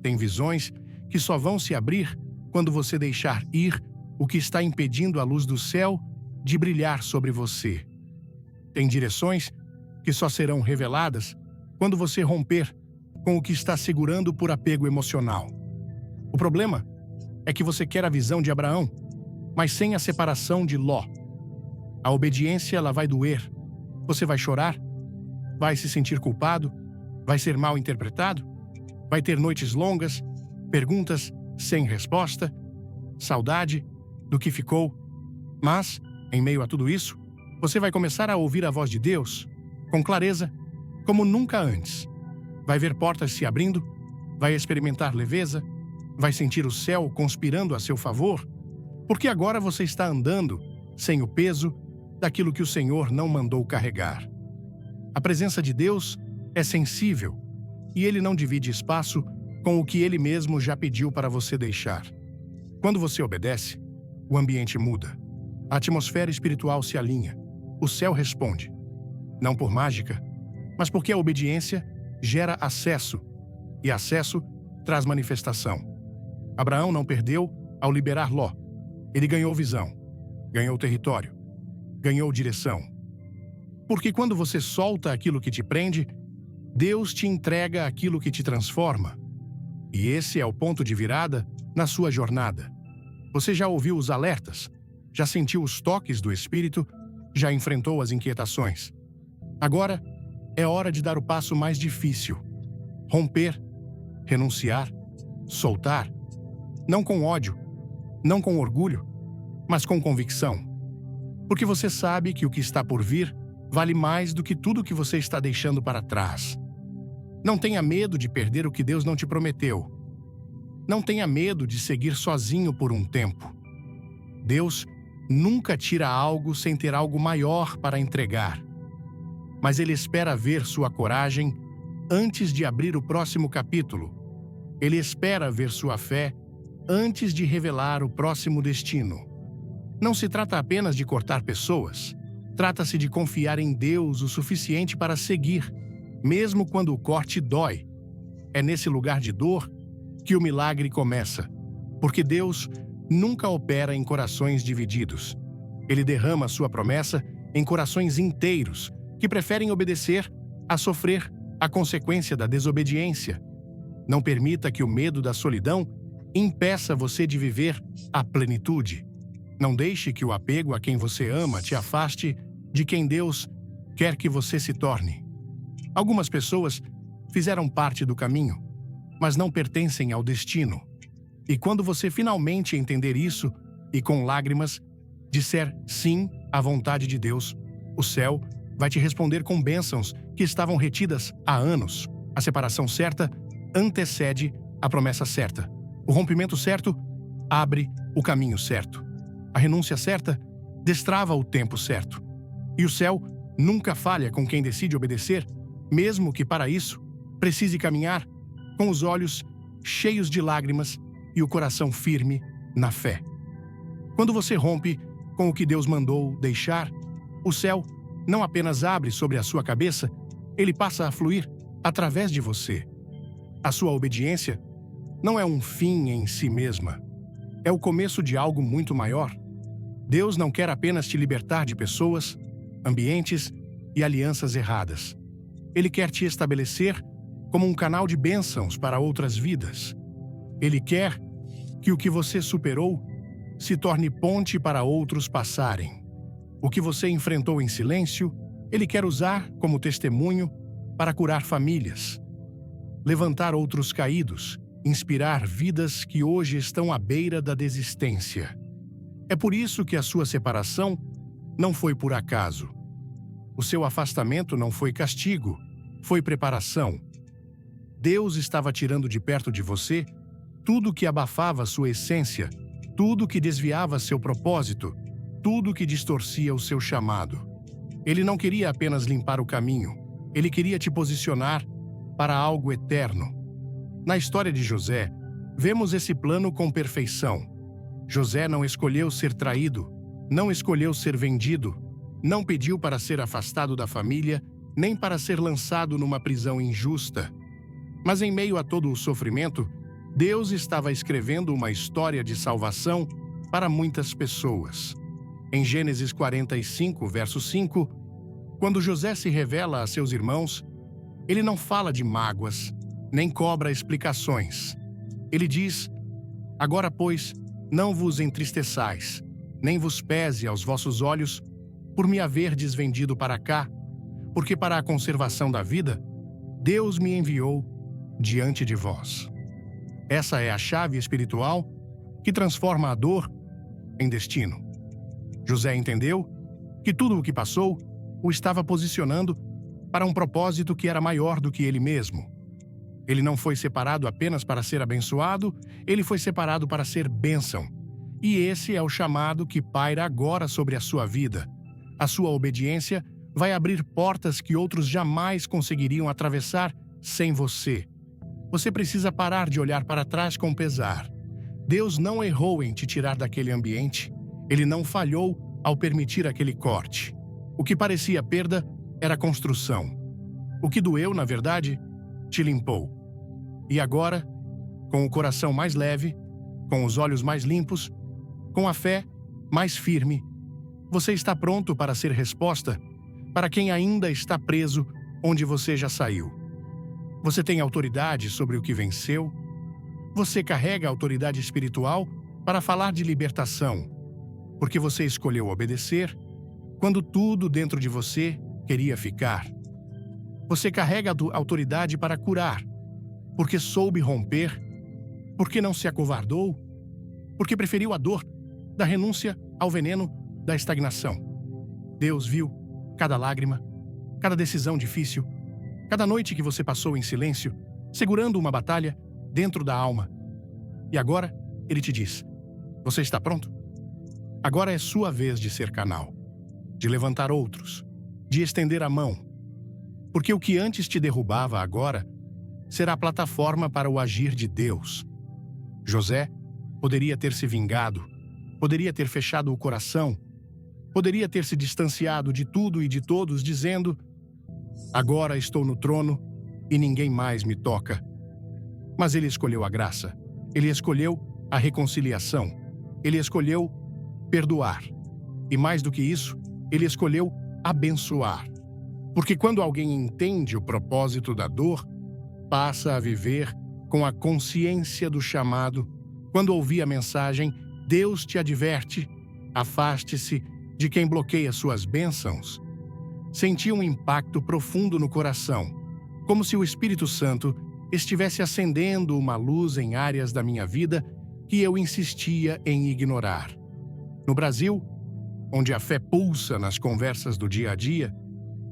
Tem visões que só vão se abrir quando você deixar ir o que está impedindo a luz do céu de brilhar sobre você. Tem direções que só serão reveladas quando você romper com o que está segurando por apego emocional. O problema é que você quer a visão de Abraão, mas sem a separação de Ló. A obediência, ela vai doer. Você vai chorar, vai se sentir culpado, vai ser mal interpretado, vai ter noites longas, perguntas sem resposta, saudade do que ficou. Mas, em meio a tudo isso, você vai começar a ouvir a voz de Deus com clareza, como nunca antes. Vai ver portas se abrindo, vai experimentar leveza, vai sentir o céu conspirando a seu favor, porque agora você está andando sem o peso daquilo que o Senhor não mandou carregar. A presença de Deus é sensível e Ele não divide espaço com o que Ele mesmo já pediu para você deixar. Quando você obedece, o ambiente muda. A atmosfera espiritual se alinha. O céu responde. Não por mágica, mas porque a obediência gera acesso, e acesso traz manifestação. Abraão não perdeu ao liberar Ló. Ele ganhou visão, ganhou território, ganhou direção. Porque quando você solta aquilo que te prende, Deus te entrega aquilo que te transforma. E esse é o ponto de virada na sua jornada. Você já ouviu os alertas? Já sentiu os toques do Espírito? Já enfrentou as inquietações? Agora é hora de dar o passo mais difícil. Romper, renunciar, soltar. Não com ódio, não com orgulho, mas com convicção. Porque você sabe que o que está por vir vale mais do que tudo que você está deixando para trás. Não tenha medo de perder o que Deus não te prometeu. Não tenha medo de seguir sozinho por um tempo. Deus nunca tira algo sem ter algo maior para entregar. Mas Ele espera ver sua coragem antes de abrir o próximo capítulo. Ele espera ver sua fé antes de revelar o próximo destino. Não se trata apenas de cortar pessoas. Trata-se de confiar em Deus o suficiente para seguir, mesmo quando o corte dói. É nesse lugar de dor que o milagre começa, porque Deus nunca opera em corações divididos. Ele derrama sua promessa em corações inteiros, que preferem obedecer a sofrer a consequência da desobediência. Não permita que o medo da solidão impeça você de viver a plenitude. Não deixe que o apego a quem você ama te afaste de quem Deus quer que você se torne. Algumas pessoas fizeram parte do caminho, mas não pertencem ao destino. E quando você finalmente entender isso e com lágrimas disser sim à vontade de Deus, o céu vai te responder com bênçãos que estavam retidas há anos. A separação certa antecede a promessa certa. O rompimento certo abre o caminho certo. A renúncia certa destrava o tempo certo. E o céu nunca falha com quem decide obedecer, mesmo que para isso precise caminhar com os olhos cheios de lágrimas e o coração firme na fé. Quando você rompe com o que Deus mandou deixar, o céu não apenas abre sobre a sua cabeça, ele passa a fluir através de você. A sua obediência não é um fim em si mesma. É o começo de algo muito maior. Deus não quer apenas te libertar de pessoas, ambientes e alianças erradas. Ele quer te estabelecer como um canal de bênçãos para outras vidas. Ele quer que o que você superou se torne ponte para outros passarem. O que você enfrentou em silêncio, ele quer usar como testemunho para curar famílias, levantar outros caídos, inspirar vidas que hoje estão à beira da desistência. É por isso que a sua separação não foi por acaso. O seu afastamento não foi castigo, foi preparação. Deus estava tirando de perto de você tudo que abafava sua essência, tudo que desviava seu propósito, tudo que distorcia o seu chamado. Ele não queria apenas limpar o caminho, ele queria te posicionar para algo eterno. Na história de José, vemos esse plano com perfeição. José não escolheu ser traído, não escolheu ser vendido, não pediu para ser afastado da família, nem para ser lançado numa prisão injusta. Mas em meio a todo o sofrimento, Deus estava escrevendo uma história de salvação para muitas pessoas. Em Gênesis 45, verso 5, quando José se revela a seus irmãos, ele não fala de mágoas, nem cobra explicações. Ele diz: "Agora, pois, não vos entristeçais, nem vos pese aos vossos olhos por me haverdes vendido para cá, porque para a conservação da vida, Deus me enviou diante de vós." Essa é a chave espiritual que transforma a dor em destino. José entendeu que tudo o que passou o estava posicionando para um propósito que era maior do que ele mesmo. Ele não foi separado apenas para ser abençoado, ele foi separado para ser bênção. E esse é o chamado que paira agora sobre a sua vida. A sua obediência vai abrir portas que outros jamais conseguiriam atravessar sem você. Você precisa parar de olhar para trás com pesar. Deus não errou em te tirar daquele ambiente. Ele não falhou ao permitir aquele corte. O que parecia perda era construção. O que doeu, na verdade, te limpou. E agora, com o coração mais leve, com os olhos mais limpos, com a fé mais firme, você está pronto para ser resposta para quem ainda está preso onde você já saiu. Você tem autoridade sobre o que venceu. Você carrega a autoridade espiritual para falar de libertação, porque você escolheu obedecer quando tudo dentro de você queria ficar. Você carrega a autoridade para curar, porque soube romper, porque não se acovardou, porque preferiu a dor da renúncia ao veneno da estagnação. Deus viu cada lágrima, cada decisão difícil, cada noite que você passou em silêncio, segurando uma batalha dentro da alma. E agora, Ele te diz: você está pronto? Agora é sua vez de ser canal, de levantar outros, de estender a mão. Porque o que antes te derrubava agora será a plataforma para o agir de Deus. José poderia ter se vingado, poderia ter fechado o coração, poderia ter se distanciado de tudo e de todos, dizendo: agora estou no trono e ninguém mais me toca. Mas ele escolheu a graça, ele escolheu a reconciliação, ele escolheu perdoar. E mais do que isso, ele escolheu abençoar. Porque quando alguém entende o propósito da dor, passa a viver com a consciência do chamado. Quando ouvir a mensagem, Deus te adverte: afaste-se de quem bloqueia suas bênçãos. Senti um impacto profundo no coração, como se o Espírito Santo estivesse acendendo uma luz em áreas da minha vida que eu insistia em ignorar. No Brasil, onde a fé pulsa nas conversas do dia a dia,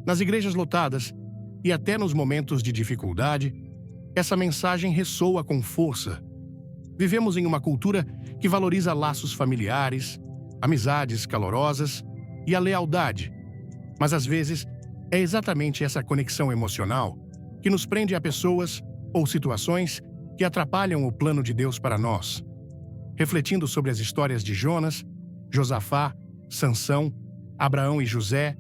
nas igrejas lotadas e até nos momentos de dificuldade, essa mensagem ressoa com força. Vivemos em uma cultura que valoriza laços familiares, amizades calorosas e a lealdade. Mas às vezes é exatamente essa conexão emocional que nos prende a pessoas ou situações que atrapalham o plano de Deus para nós. Refletindo sobre as histórias de Jonas, Josafá, Sansão, Abraão e José,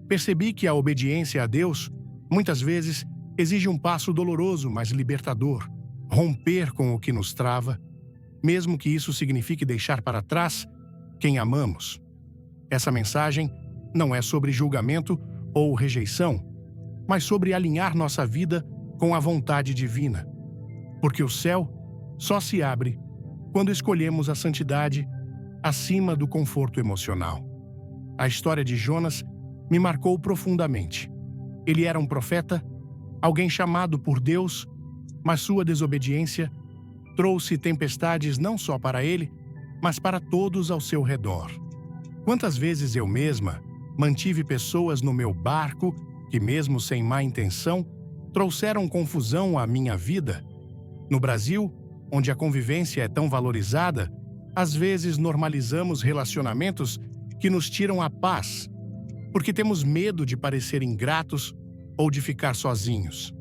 percebi que a obediência a Deus muitas vezes exige um passo doloroso, mas libertador, romper com o que nos trava, mesmo que isso signifique deixar para trás quem amamos. Essa mensagem não é sobre julgamento ou rejeição, mas sobre alinhar nossa vida com a vontade divina. Porque o céu só se abre quando escolhemos a santidade acima do conforto emocional. A história de Jonas me marcou profundamente. Ele era um profeta, alguém chamado por Deus, mas sua desobediência trouxe tempestades não só para ele, mas para todos ao seu redor. Quantas vezes eu mesma mantive pessoas no meu barco que, mesmo sem má intenção, trouxeram confusão à minha vida? No Brasil, onde a convivência é tão valorizada, às vezes normalizamos relacionamentos que nos tiram a paz, porque temos medo de parecer ingratos ou de ficar sozinhos.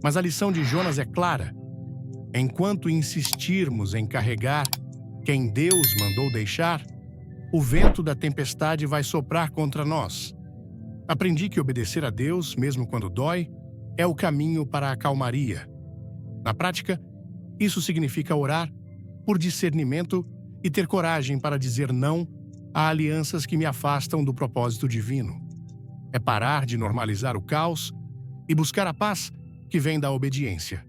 Mas a lição de Jonas é clara. Enquanto insistirmos em carregar quem Deus mandou deixar, o vento da tempestade vai soprar contra nós. Aprendi que obedecer a Deus, mesmo quando dói, é o caminho para a calmaria. Na prática, isso significa orar por discernimento e ter coragem para dizer não a alianças que me afastam do propósito divino. É parar de normalizar o caos e buscar a paz que vem da obediência.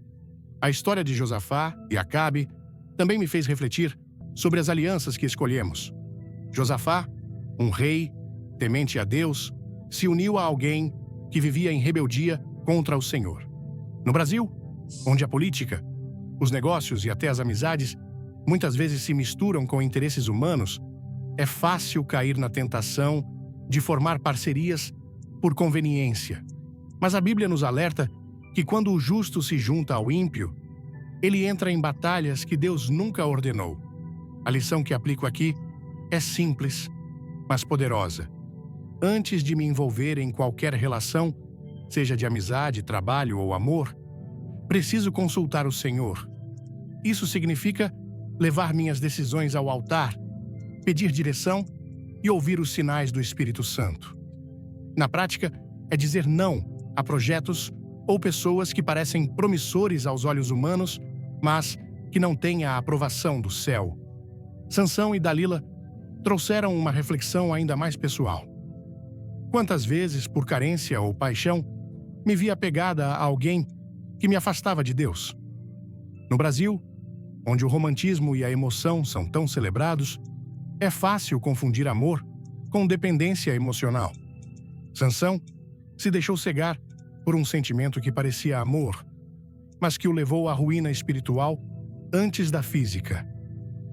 A história de Josafá e Acabe também me fez refletir sobre as alianças que escolhemos. Josafá, um rei temente a Deus, se uniu a alguém que vivia em rebeldia contra o Senhor. No Brasil, onde a política, os negócios e até as amizades muitas vezes se misturam com interesses humanos, é fácil cair na tentação de formar parcerias por conveniência. Mas a Bíblia nos alerta que quando o justo se junta ao ímpio, ele entra em batalhas que Deus nunca ordenou. A lição que aplico aqui é simples, mas poderosa. Antes de me envolver em qualquer relação, seja de amizade, trabalho ou amor, preciso consultar o Senhor. Isso significa levar minhas decisões ao altar, pedir direção e ouvir os sinais do Espírito Santo. Na prática, é dizer não a projetos ou pessoas que parecem promissores aos olhos humanos, mas que não têm a aprovação do céu. Sansão e Dalila trouxeram uma reflexão ainda mais pessoal. Quantas vezes, por carência ou paixão, me vi apegada a alguém que me afastava de Deus? No Brasil, onde o romantismo e a emoção são tão celebrados, é fácil confundir amor com dependência emocional. Sansão se deixou cegar por um sentimento que parecia amor, mas que o levou à ruína espiritual antes da física.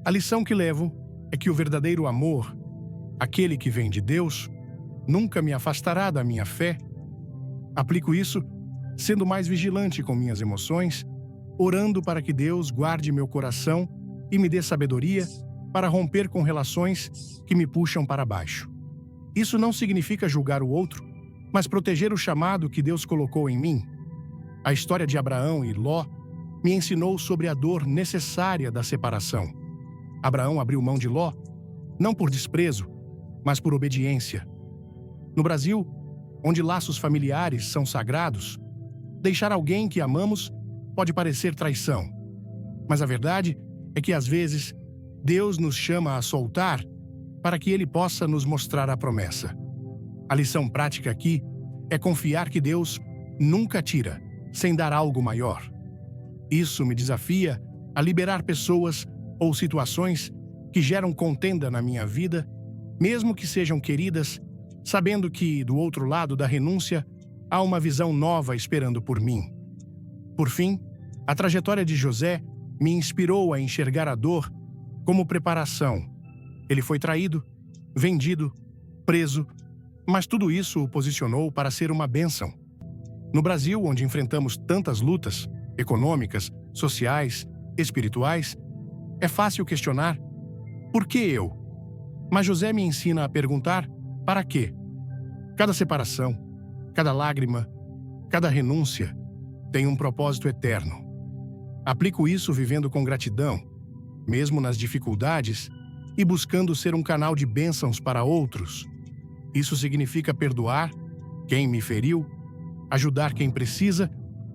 A lição que levo é que o verdadeiro amor, aquele que vem de Deus, nunca me afastará da minha fé. Aplico isso sendo mais vigilante com minhas emoções, orando para que Deus guarde meu coração e me dê sabedoria para romper com relações que me puxam para baixo. Isso não significa julgar o outro, mas proteger o chamado que Deus colocou em mim. A história de Abraão e Ló me ensinou sobre a dor necessária da separação. Abraão abriu mão de Ló, não por desprezo, mas por obediência. No Brasil, onde laços familiares são sagrados, deixar alguém que amamos pode parecer traição. Mas a verdade é que, às vezes, Deus nos chama a soltar para que Ele possa nos mostrar a promessa. A lição prática aqui é confiar que Deus nunca tira sem dar algo maior. Isso me desafia a liberar pessoas ou situações que geram contenda na minha vida, mesmo que sejam queridas, sabendo que, do outro lado da renúncia, há uma visão nova esperando por mim. Por fim, a trajetória de José me inspirou a enxergar a dor como preparação. Ele foi traído, vendido, preso, mas tudo isso o posicionou para ser uma bênção. No Brasil, onde enfrentamos tantas lutas econômicas, sociais, espirituais, é fácil questionar: por que eu? Mas José me ensina a perguntar: para quê? Cada separação, cada lágrima, cada renúncia tem um propósito eterno. Aplico isso vivendo com gratidão, mesmo nas dificuldades, e buscando ser um canal de bênçãos para outros. Isso significa perdoar quem me feriu, ajudar quem precisa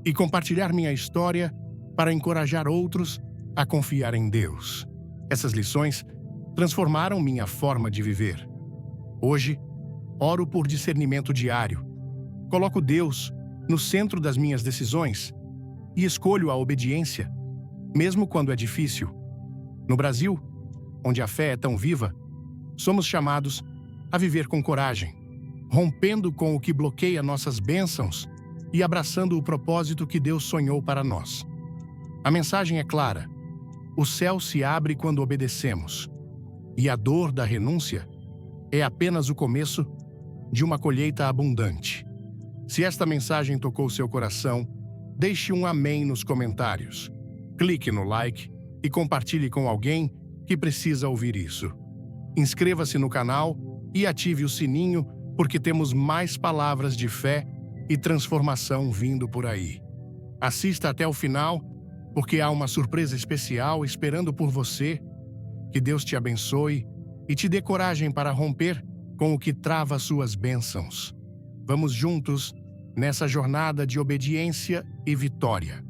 e compartilhar minha história para encorajar outros a confiar em Deus. Essas lições transformaram minha forma de viver. Hoje, oro por discernimento diário, coloco Deus no centro das minhas decisões e escolho a obediência, mesmo quando é difícil. No Brasil, onde a fé é tão viva, somos chamados a viver com coragem, rompendo com o que bloqueia nossas bênçãos e abraçando o propósito que Deus sonhou para nós. A mensagem é clara: o céu se abre quando obedecemos, e a dor da renúncia é apenas o começo de uma colheita abundante. Se esta mensagem tocou seu coração, deixe um amém nos comentários. Clique no like e compartilhe com alguém que precisa ouvir isso. Inscreva-se no canal e ative o sininho, porque temos mais palavras de fé e transformação vindo por aí. Assista até o final, porque há uma surpresa especial esperando por você. Que Deus te abençoe e te dê coragem para romper com o que trava suas bênçãos. Vamos juntos nessa jornada de obediência e vitória.